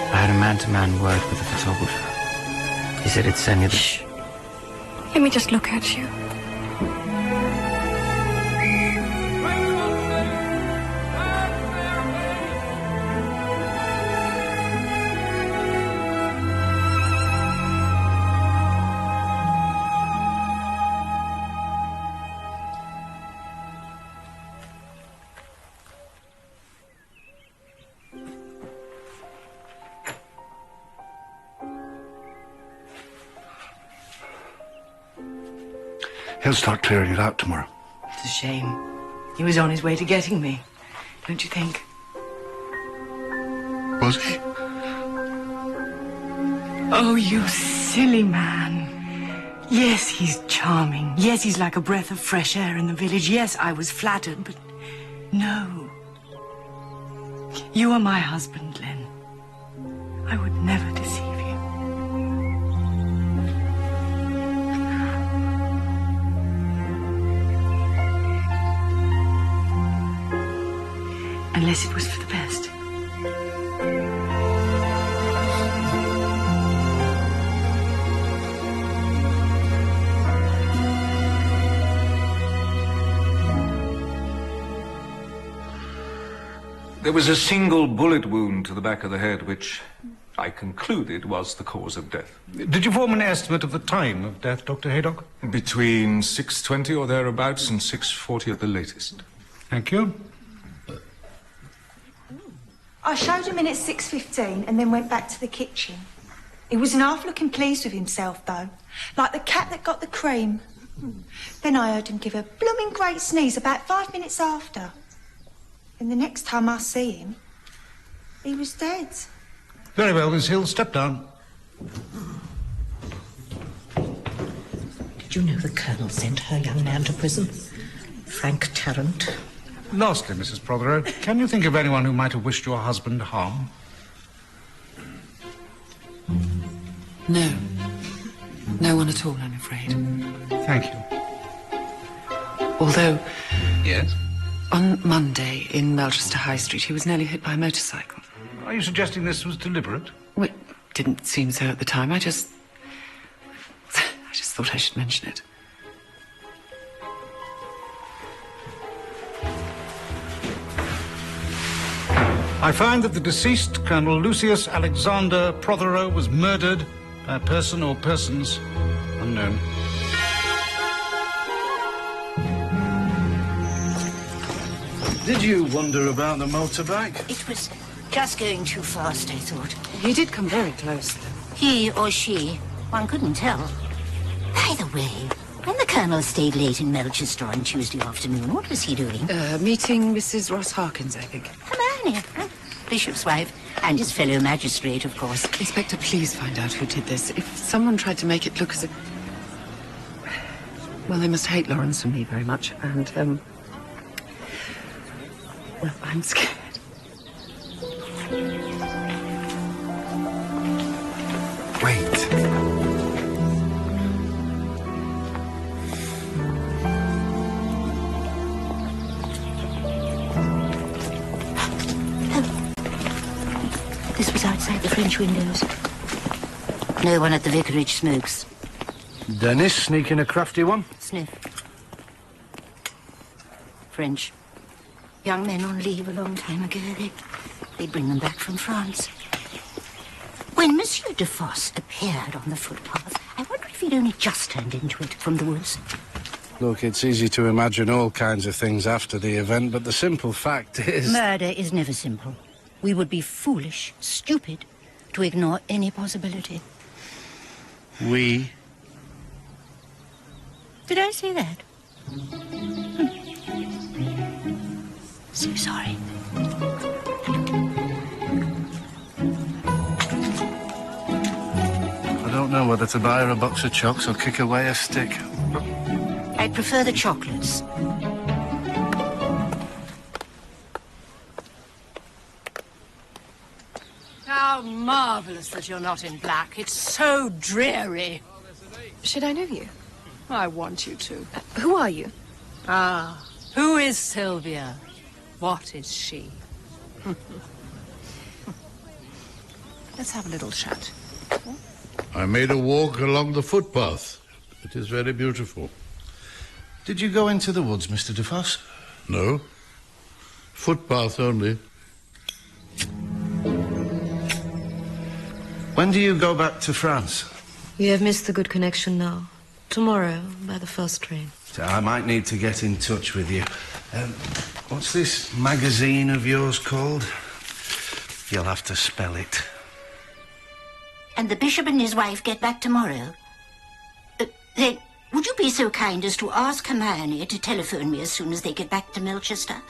S16: I had a man-to-man word with the photographer. He said he'd send you the...
S18: Shh. Let me just look at you.
S15: He'll start clearing it out tomorrow.
S5: It's a shame. He was on his way to getting me, don't you think?
S15: Was he?
S5: Oh, you silly man. Yes, he's charming. Yes, he's like a breath of fresh air in the village. Yes, I was flattered, but no. You are my husband, Len. I would never deceive you. Unless it was for the best.
S21: There was a single bullet wound to the back of the head, which I concluded was the cause of death.
S10: Did you form an estimate of the time of death, Dr. Haydock?
S21: Between 6:20 or thereabouts and 6:40 at the latest.
S10: Thank you.
S2: I showed him in at 6:15 and then went back to the kitchen. He wasn't half looking pleased with himself, though, like the cat that got the cream. Then I heard him give a blooming great sneeze about 5 minutes after. And the next time I see him, he was dead.
S10: Very well, Miss Hill, step down.
S19: Did you know the Colonel sent her young man to prison? Frank Tarrant.
S10: Lastly, Mrs. Prothero, can you think of anyone who might have wished your husband harm?
S12: No. No one at all, I'm afraid.
S10: Thank you.
S12: Although...
S21: Yes?
S12: On Monday in Melchester High Street, he was nearly hit by a motorcycle.
S10: Are you suggesting this was deliberate?
S12: Well, it didn't seem so at the time. I just thought I should mention it.
S10: I find that the deceased, Colonel Lucius Alexander Prothero, was murdered by a person or persons unknown.
S13: Did you wonder about the motorbike?
S6: It was just going too fast, I thought.
S12: He did come very close.
S6: He or she, one couldn't tell. By the way, when the Colonel stayed late in Melchester on Tuesday afternoon, what was he doing?
S12: Meeting Mrs. Ross Harkins, I think.
S6: Hermione, Bishop's wife, and his fellow magistrate, of course.
S12: Inspector, please find out who did this. If someone tried to make it look as if... Well, they must hate Lawrence and me very much, and, well, I'm scared.
S3: Wait.
S6: This was outside the French windows. No one at the Vicarage smokes.
S13: Dennis sneaking a crafty one?
S6: Sniff. French. Young men on leave a long time ago. They bring them back from France. When Monsieur de Fosse appeared on the footpath, I wonder if he'd only just turned into it from the woods.
S13: Look, it's easy to imagine all kinds of things after the event, but the simple fact is...
S6: Murder is never simple. We would be foolish, stupid, to ignore any possibility.
S13: We?
S6: Did I say that? So sorry.
S13: I don't know whether to buy her a box of chocolates or kick away a stick.
S6: I'd prefer the chocolates.
S11: How marvellous that you're not in black. It's so dreary.
S18: Should I know you?
S11: I want you to.
S18: Who are you?
S11: Ah, who is Sylvia? What is she? Let's have a little chat.
S8: I made a walk along the footpath. It is very beautiful.
S13: Did you go into the woods, Mr. de Fosse?
S8: No. Footpath only.
S13: When do you go back to France?
S17: You have missed the good connection now. Tomorrow, by the first train.
S13: So I might need to get in touch with you. What's this magazine of yours called? You'll have to spell it.
S6: And the bishop and his wife get back tomorrow? Then Would you be so kind as to ask Hermione to telephone me as soon as they get back to Milchester?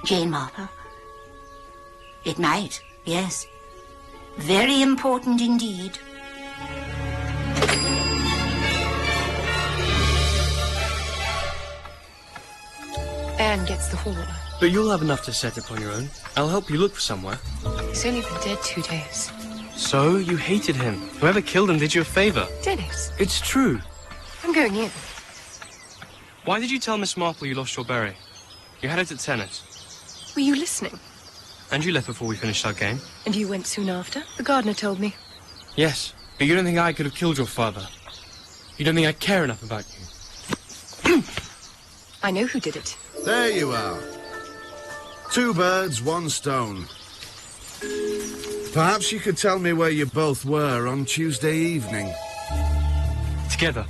S6: Jane Marple. It might, yes. Very important indeed.
S18: Anne gets the hall.
S4: But you'll have enough to set up on your own. I'll help you look for somewhere.
S18: He's only been dead 2 days.
S4: So, you hated him. Whoever killed him did you a favour.
S18: Dennis.
S4: It's true.
S18: I'm going in.
S4: Why did you tell Miss Marple you lost your berry? You had it at tennis.
S18: Were you listening?
S4: And you left before we finished our game.
S18: And you went soon after? The gardener told me.
S4: Yes, but you don't think I could have killed your father. You don't think I care enough about you.
S18: I know who did it.
S13: There you are. 2 birds, 1 stone. Perhaps you could tell me where you both were on Tuesday evening.
S4: Together.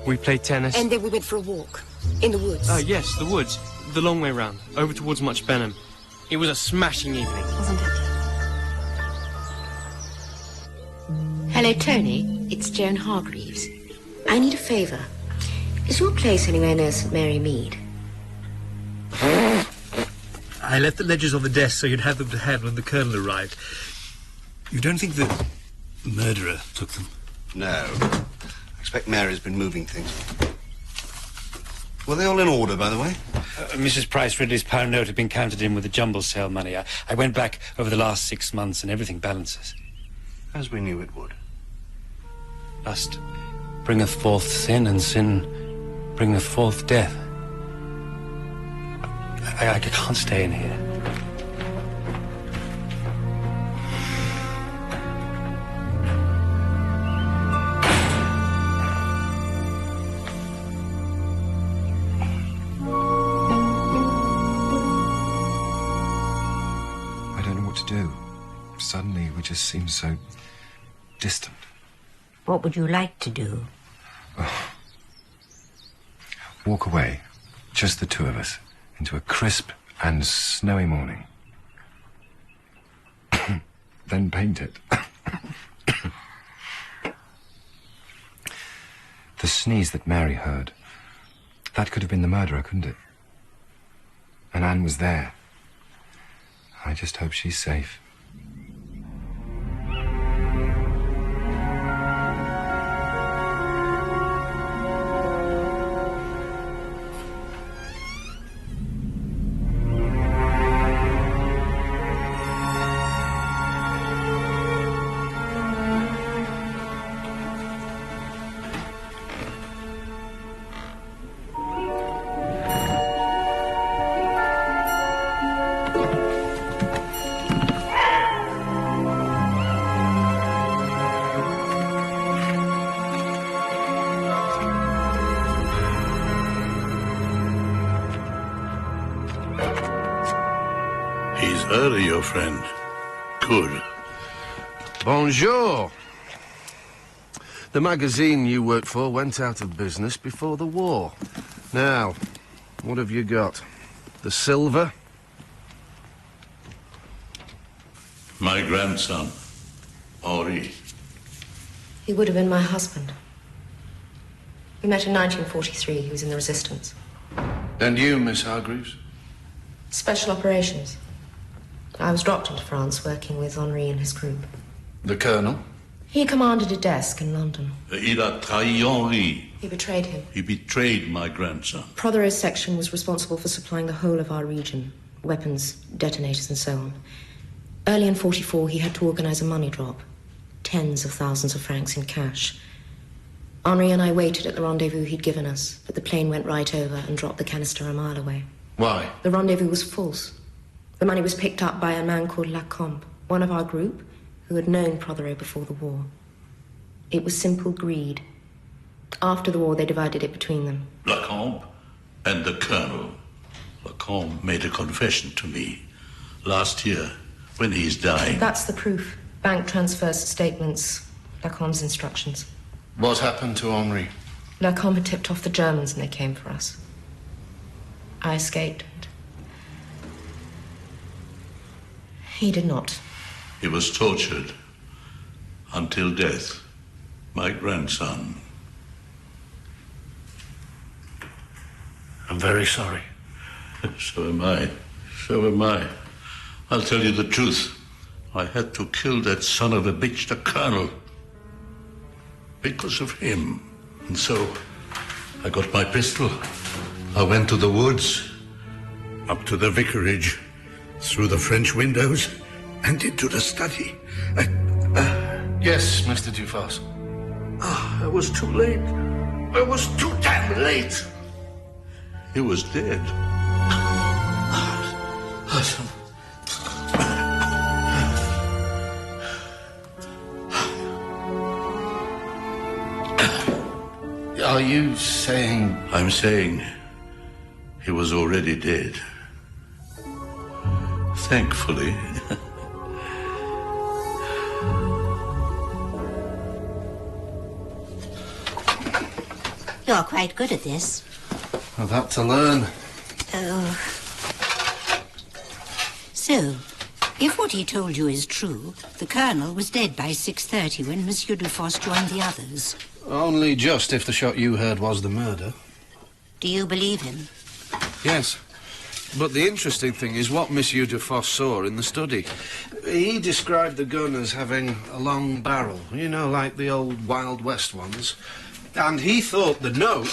S4: We played tennis.
S18: And then we went for a walk. In the woods.
S4: Yes, the woods. The long way round. Over towards Much Benham. It was a smashing evening.
S18: Wasn't it?
S17: Hello, Tony. It's Joan Hargreaves. I need a favour. Is your place anywhere near Sent Μέρι Μιντ?
S10: I left the ledgers on the desk so you'd have them to hand when the Colonel arrived. You don't think the murderer took them?
S1: No. I expect Mary's been moving things. Were they all in order, by the way?
S14: Mrs. Price Ridley's pound note had been counted in with the jumble sale money. I went back over the last 6 months and everything balances.
S1: As we knew it would.
S14: Lust bringeth forth sin, and sin bringeth forth death. I can't stay in here.
S3: I don't know what to do. Suddenly, we just seem so distant.
S6: What would you like to do?
S3: Walk away, just the 2 of us, into a crisp and snowy morning. Then paint it. The sneeze that Mary heard, that could have been the murderer, couldn't it? And Anne was there. I just hope she's safe.
S8: Early, your friend. Good.
S13: Bonjour. The magazine you worked for went out of business before the war. Now, what have you got? The silver?
S8: My grandson, Henri.
S17: He would have been my husband. We met in 1943. He was in the Resistance.
S13: And you, Miss Hargreaves?
S17: Special operations. I was dropped into France working with Henri and his group.
S13: The Colonel?
S17: He commanded a desk in London.
S8: Il a trahi Henri.
S17: He betrayed him.
S8: He betrayed my grandson.
S17: Prothero's section was responsible for supplying the whole of our region. Weapons, detonators and so on. Early in 44, he had to organize a money drop. Tens of thousands of francs in cash. Henri and I waited at the rendezvous he'd given us, but the plane went right over and dropped the canister a mile away.
S13: Why?
S17: The rendezvous was false. The money was picked up by a man called Lacombe, one of our group, who had known Prothero before the war. It was simple greed. After the war, they divided it between them.
S8: Lacombe and the Colonel. Lacombe made a confession to me last year when he's dying.
S17: That's the proof. Bank transfers, statements, Lacombe's instructions.
S13: What happened to Henri?
S17: Lacombe had tipped off the Germans and they came for us. I escaped. He did not.
S8: He was tortured until death. My grandson.
S1: I'm very sorry.
S8: So am I. So am I. I'll tell you the truth. I had to kill that son of a bitch, the Colonel. Because of him. And so, I got my pistol. I went to the woods, up to the vicarage, through the French windows, and into the study.
S13: Yes, Mr. Dufosse.
S8: I was too late. I was too damn late. He was dead.
S13: Are you saying...
S8: I'm saying he was already dead. Thankfully.
S6: You're quite good at this.
S13: I've had to learn.
S6: Oh. So, if what he told you is true, the Colonel was dead by 6:30 when Monsieur Dufosse joined the others.
S13: Only just if the shot you heard was the murder.
S6: Do you believe him?
S13: Yes. But the interesting thing is what Monsieur Dufosse saw in the study. He described the gun as having a long barrel, you know, like the old Wild West ones. And he thought the note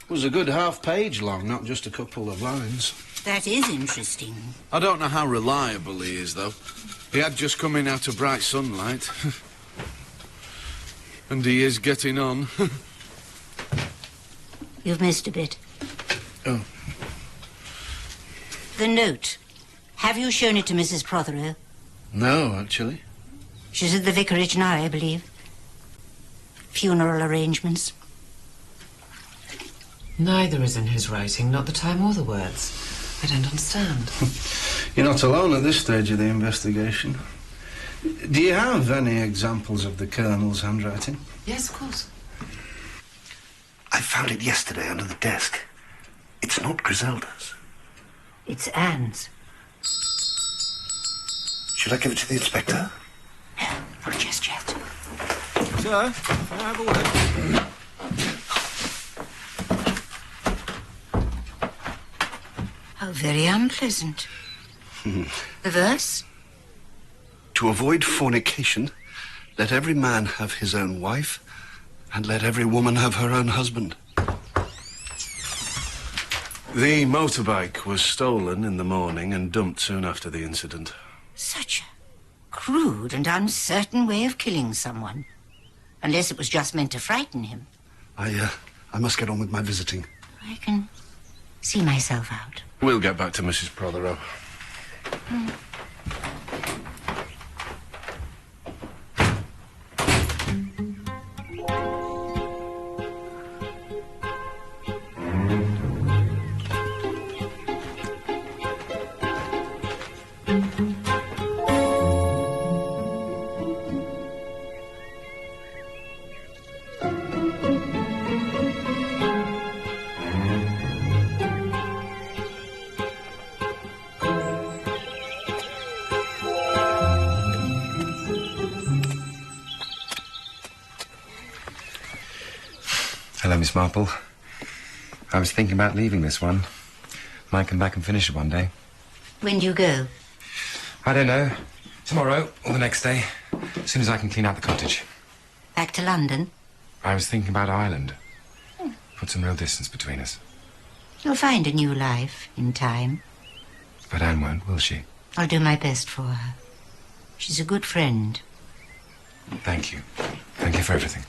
S13: was a good half-page long, not just a couple of lines.
S6: That is interesting.
S13: I don't know how reliable he is, though. He had just come in out of bright sunlight. And he is getting on.
S6: You've missed a bit.
S13: Oh.
S6: The note. Have you shown it to Mrs. Prothero?
S13: No, actually.
S6: She's at the vicarage now, I believe. Funeral arrangements.
S12: Neither is in his writing, not the time or the words. I don't understand.
S13: You're not alone at this stage of the investigation. Do you have any examples of the Colonel's handwriting?
S12: Yes, of course.
S1: I found it yesterday under the desk. It's not Griselda's.
S6: It's Anne's.
S1: Should I give it to the inspector?
S6: No, not just yet.
S10: Sir, can I have a word?
S6: How very unpleasant. The verse?
S1: To avoid fornication, let every man have his own wife, and let every woman have her own husband.
S13: The motorbike was stolen in the morning and dumped soon after the incident.
S6: Such a crude and uncertain way of killing someone. Unless it was just meant to frighten him.
S1: I must get on with my visiting.
S6: I can see myself out.
S13: We'll get back to Mrs. Prothero.
S3: Hello, Miss Marple. I was thinking about leaving this one. Might come back and finish it one day.
S6: When do you go?
S3: I don't know. Tomorrow or the next day. As soon as I can clean out the cottage.
S6: Back to London?
S3: I was thinking about Ireland. Put some real distance between us.
S6: You'll find a new life in time.
S3: But Anne won't, will she?
S6: I'll do my best for her. She's a good friend.
S3: Thank you. Thank you for everything.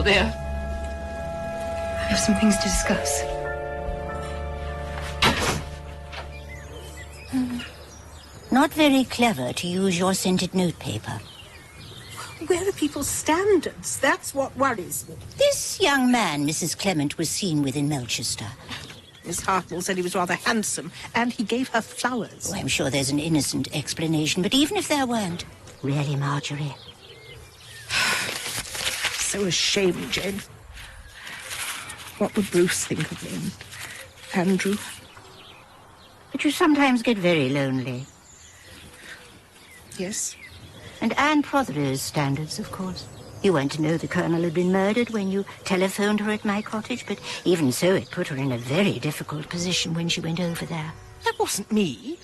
S18: There. I have some things to discuss.
S6: Not very clever to use your scented notepaper.
S19: Where are people's standards? That's what worries me.
S6: This young man Mrs. Clement was seen with in Melchester.
S19: Miss Hartnell said he was rather handsome, and he gave her flowers.
S6: Oh, I'm sure there's an innocent explanation, but even if there weren't... Really, Marjorie?
S19: So ashamed, Jane. What would Bruce think of me? Andrew?
S6: But you sometimes get very lonely.
S19: Yes.
S6: And Anne Prothero's standards, of course. You weren't to know the Colonel had been murdered when you telephoned her at my cottage, but even so, it put her in a very difficult position when she went over there.
S19: That wasn't me.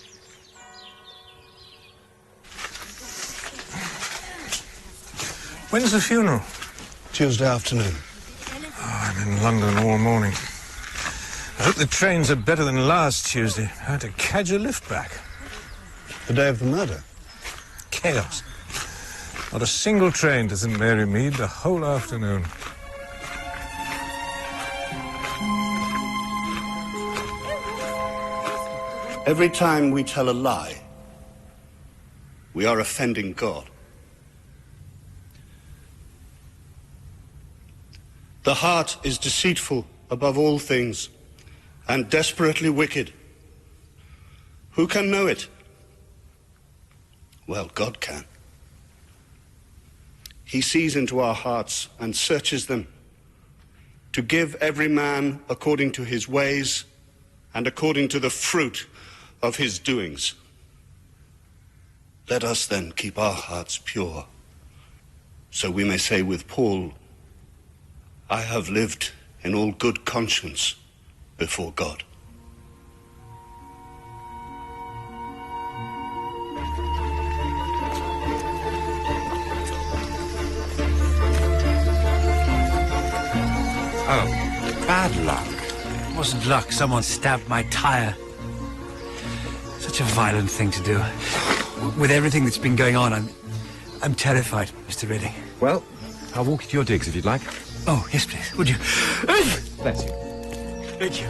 S21: When's the funeral?
S15: Tuesday afternoon.
S21: Oh, I'm in London all morning. I hope the trains are better than last Tuesday. I had to catch a lift back.
S15: The day of the murder?
S21: Chaos. Not a single train to Sent Μέρι Μιντ the whole afternoon.
S1: Every time we tell a lie, we are offending God. The heart is deceitful above all things and desperately wicked. Who can know it? Well, God can. He sees into our hearts and searches them to give every man according to his ways and according to the fruit of his doings. Let us then keep our hearts pure, so we may say with Paul, I have lived in all good conscience before God.
S10: Oh, bad luck. It wasn't luck. Someone stabbed my tire. Such a violent thing to do. With everything that's been going on, I'm terrified, Mr. Redding.
S3: Well, I'll walk you to your digs if you'd like.
S10: Oh, yes, please. Would you?
S3: Bless you.
S10: Thank you.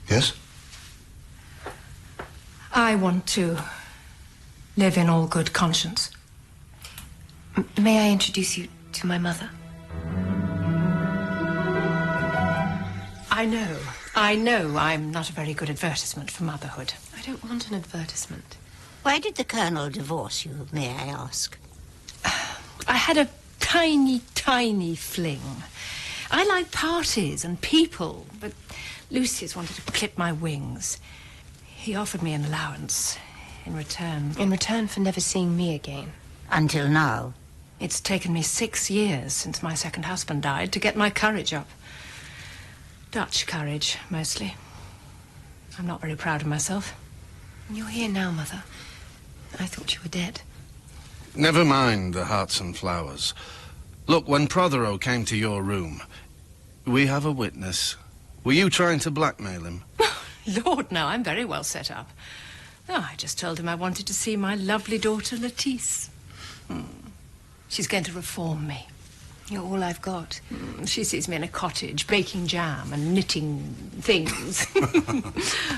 S15: Yes?
S11: I want to live in all good conscience. May I introduce you to my mother? I know I'm not a very good advertisement for motherhood.
S18: I don't want an advertisement.
S6: Why did the Colonel divorce you, may I ask?
S11: I had a tiny fling. I like parties and people, but Lucius wanted to clip my wings. He offered me an allowance in return.
S18: In return for never seeing me again.
S6: Until now?
S11: It's taken me 6 years since my second husband died to get my courage up. Dutch courage, mostly. I'm not very proud of myself.
S18: You're here now, Mother. I thought you were dead.
S13: Never mind the hearts and flowers. Look, when Prothero came to your room, we have a witness. Were you trying to blackmail him?
S11: Lord, no, I'm very well set up. Oh, I just told him I wanted to see my lovely daughter, Lettice. She's going to reform me.
S18: You're all I've got.
S11: She sees me in a cottage, baking jam and knitting things.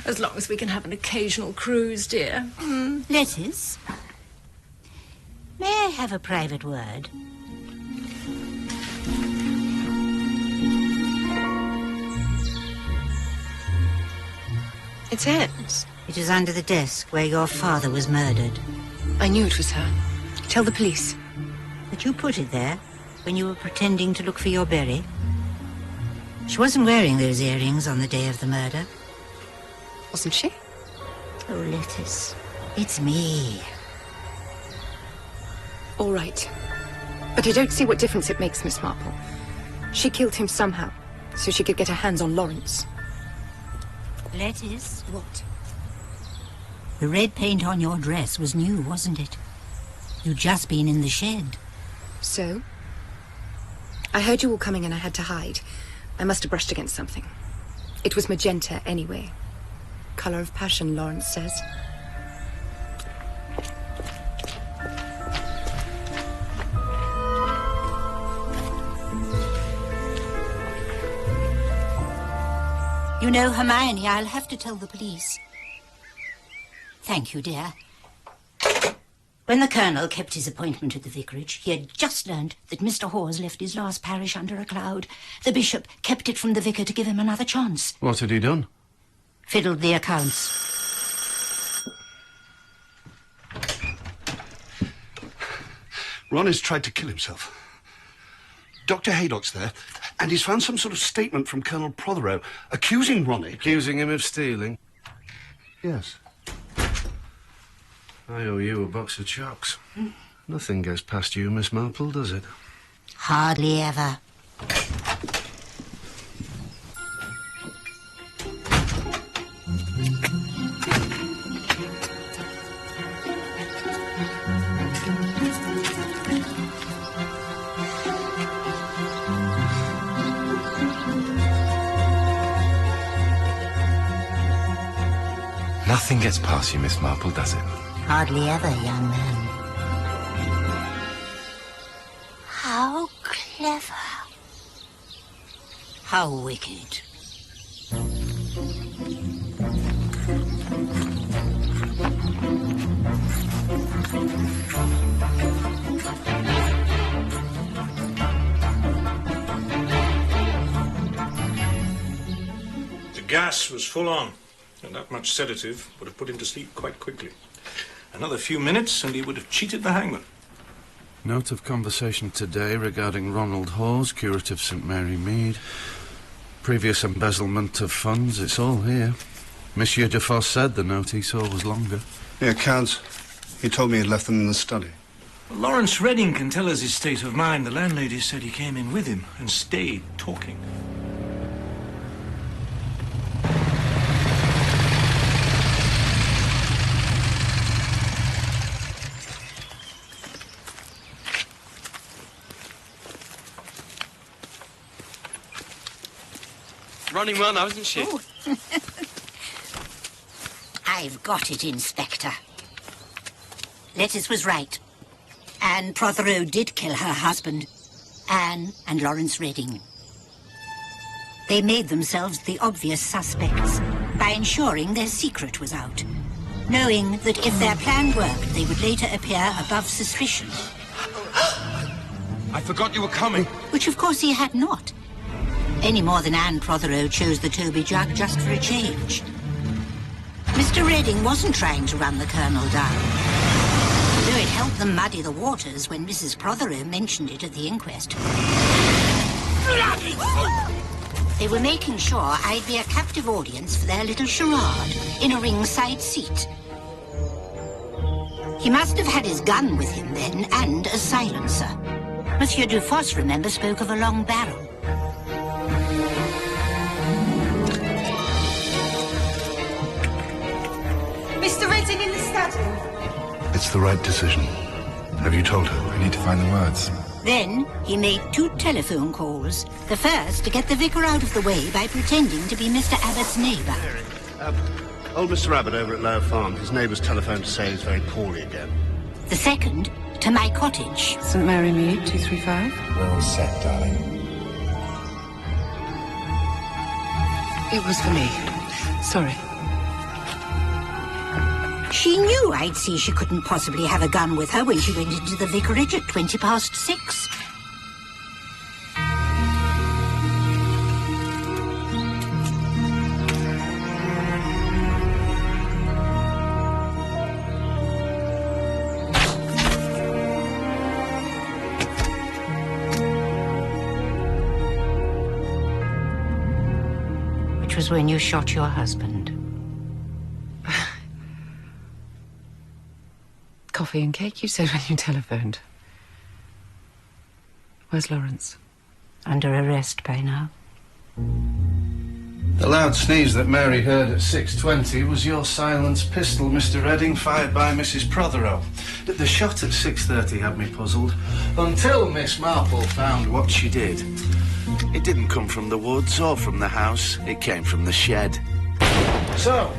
S11: As long as we can have an occasional cruise, dear.
S6: Lettice, may I have a private word?
S18: It's Anne's.
S6: It is under the desk where your father was murdered.
S18: I knew it was her. Tell the police.
S6: But you put it there when you were pretending to look for your berry. She wasn't wearing those earrings on the day of the murder.
S18: Wasn't she?
S6: Oh, Lettice, it's me.
S18: All right. But I don't see what difference it makes, Miss Marple. She killed him somehow, so she could get her hands on Lawrence.
S6: Lettice? What? The red paint on your dress was new, wasn't it? You'd just been in the shed.
S18: So? I heard you all coming and I had to hide. I must have brushed against something. It was magenta anyway. Colour of passion, Lawrence says.
S6: You know, Hermione, I'll have to tell the police. Thank you, dear. When the Colonel kept his appointment at the vicarage, he had just learned that Mr. Hawes left his last parish under a cloud. The bishop kept it from the vicar to give him another chance.
S13: What had he done?
S6: Fiddled the accounts.
S1: Ron has tried to kill himself. Dr. Haydock's there, and he's found some sort of statement from Colonel Prothero accusing Ronnie...
S13: Accusing him of stealing?
S1: Yes.
S13: I owe you a box of chocks. Nothing gets past you, Miss Marple, does it?
S6: Hardly ever.
S3: Nothing gets past you, Miss Marple, does it?
S6: Hardly ever, young man. How clever. How wicked.
S21: The gas was full on, and that much sedative would have put him to sleep quite quickly. Another few minutes and he would have cheated the hangman.
S13: Note of conversation today regarding Ronald Hawes, curate of Sent Μέρι Μιντ. Previous embezzlement of funds, it's all here. Monsieur Dufosse said the note he saw was longer.
S15: The accounts. He told me he'd left them in the study.
S21: Well, Lawrence Redding can tell us his state of mind. The landlady said he came in with him and stayed talking.
S4: Running well now, isn't she?
S6: Oh. I've got it, Inspector. Lettuce was right. Anne Prothero did kill her husband, Anne and Lawrence Redding. They made themselves the obvious suspects by ensuring their secret was out, knowing that if their plan worked, they would later appear above suspicion.
S4: I forgot you were coming.
S6: Which, of course, he had not. Any more than Anne Prothero chose the Toby jug just for a change. Mr. Redding wasn't trying to run the Colonel down, though it helped them muddy the waters when Mrs. Prothero mentioned it at the inquest. They were making sure I'd be a captive audience for their little charade in a ringside seat. He must have had his gun with him then, and a silencer. Monsieur Dufosse, remember, spoke of a long barrel.
S2: Mr. Redding in the study.
S15: It's the right decision. Have you told her?
S3: I need to find the words.
S6: Then he made 2 telephone calls. The first to get the vicar out of the way by pretending to be Mr. Abbott's neighbour.
S15: Old Mr. Abbott over at Lower Farm. His neighbour's telephoned to say he's very poorly again.
S6: The second to my cottage.
S5: Sent Μέρι Μιντ, 235.
S3: Well said, darling.
S5: It was for me. Sorry.
S6: She knew I'd see she couldn't possibly have a gun with her when she went into the vicarage at 6:20. Which was when you shot your husband.
S5: Coffee and cake, you said when you telephoned. Where's Lawrence?
S6: Under arrest by now.
S13: The loud sneeze that Mary heard at 6:20 was your silenced pistol, Mr. Redding, fired by Mrs. Prothero. The shot at 6:30 had me puzzled, until Miss Marple found what she did. It didn't come from the woods or from the house. It came from the shed. So,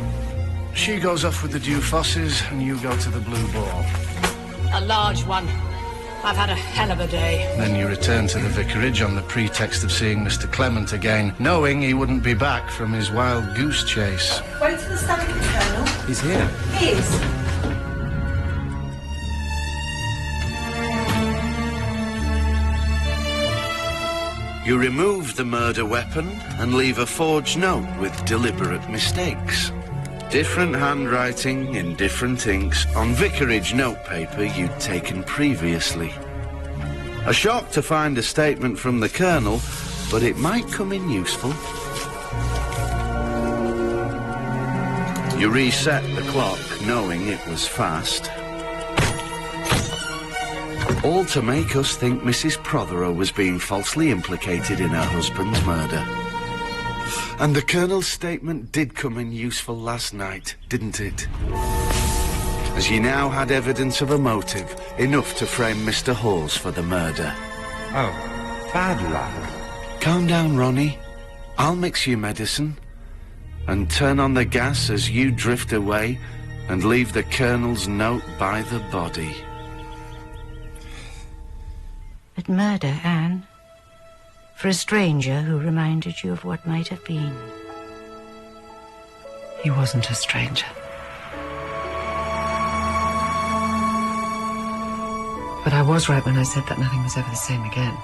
S13: she goes off with the Dufosses, and you go to the Blue Ball.
S5: A large one. I've had a hell of a day.
S13: Then you returned to the vicarage on the pretext of seeing Mr. Clement again, knowing he wouldn't be back from his wild goose chase.
S2: Wait for the study, Colonel.
S3: He's here.
S2: He is.
S9: You remove the murder weapon and leave a forged note with deliberate mistakes. Different handwriting in different inks on vicarage notepaper you'd taken previously. A shock to find a statement from the Colonel, but it might come in useful. You reset the clock, knowing it was fast. All to make us think Mrs. Prothero was being falsely implicated in her husband's murder. And the Colonel's statement did come in useful last night, didn't it? As you now had evidence of a motive, enough to frame Mr. Hawes for the murder.
S3: Oh, bad luck.
S9: Calm down, Ronnie. I'll mix you medicine. And turn on the gas as you drift away and leave the Colonel's note by the body.
S6: But murder, Anne? For a stranger who reminded you of what might have been.
S12: He wasn't a stranger. But I was right when I said that nothing was ever the same again.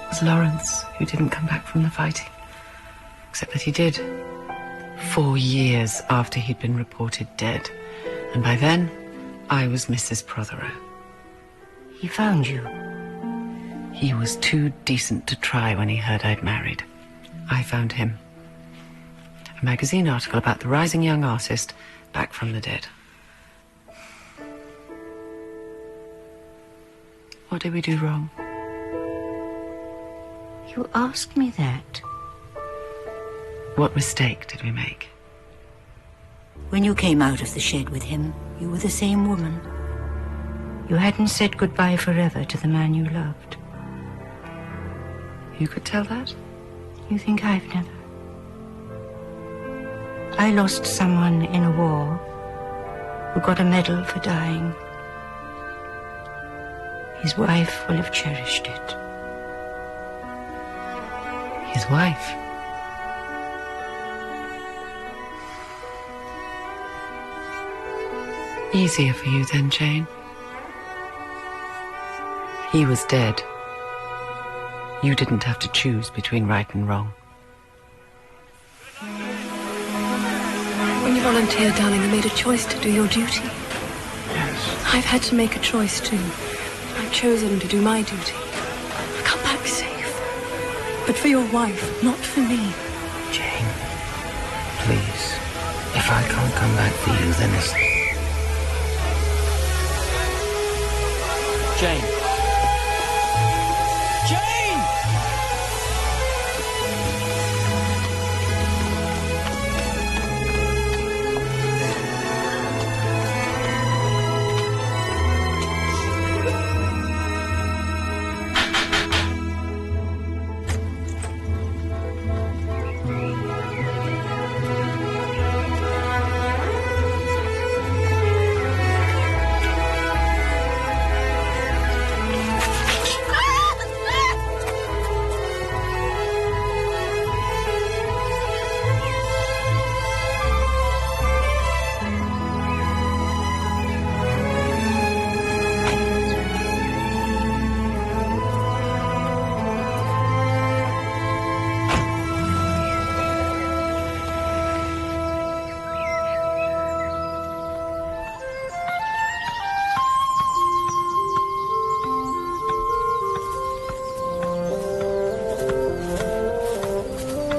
S12: It was Lawrence who didn't come back from the fighting. Except that he did. 4 years after he'd been reported dead. And by then, I was Mrs. Prothero.
S6: He found you.
S12: He was too decent to try when he heard I'd married. I found him. A magazine article about the rising young artist back from the dead. What did we do wrong?
S6: You asked me that.
S12: What mistake did we make?
S6: When you came out of the shed with him, you were the same woman. You hadn't said goodbye forever to the man you loved.
S12: You could tell that?
S6: You think I've never? I lost someone in a war who got a medal for dying. His wife will have cherished it.
S12: His wife? Easier for you then, Jane. He was dead. You didn't have to choose between right and wrong.
S11: When you volunteered, darling, you made a choice to do your duty.
S3: Yes.
S11: I've had to make a choice too. I've chosen to do my duty. I've come back safe. But for your wife, not for me.
S16: Jane, please. If I can't come back for you, then it's...
S4: Jane. Jane!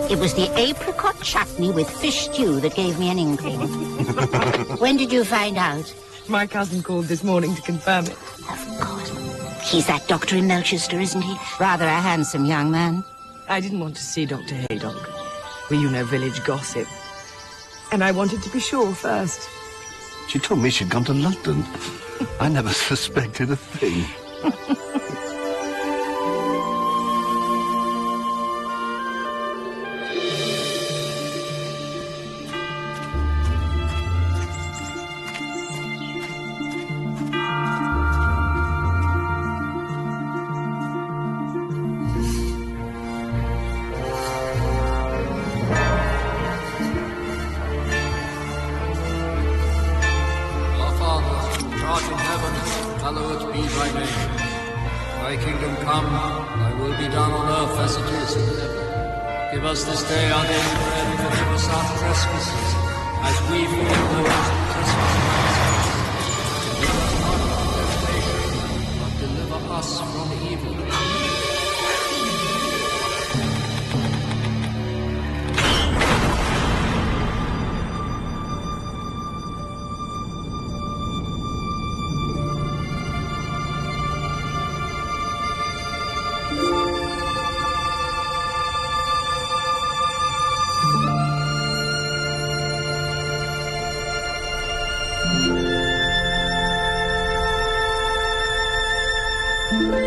S6: It was the apricot chutney with fish stew that gave me an inkling. When did you find out?
S5: My cousin called this morning to confirm it.
S6: Of course. He's that doctor in Melchester, isn't he? Rather a handsome young man.
S5: I didn't want to see Dr. Haydock. Well, you know, village gossip. And I wanted to be sure first.
S1: She told me she'd gone to London. I never suspected a thing.
S7: kingdom come, thy will be done on earth as it is in heaven. Give us this day our daily bread, and forgive us our trespasses, as we forgive those who trespass against us. Lead us not into temptation, but deliver us from evil.
S17: Thank you.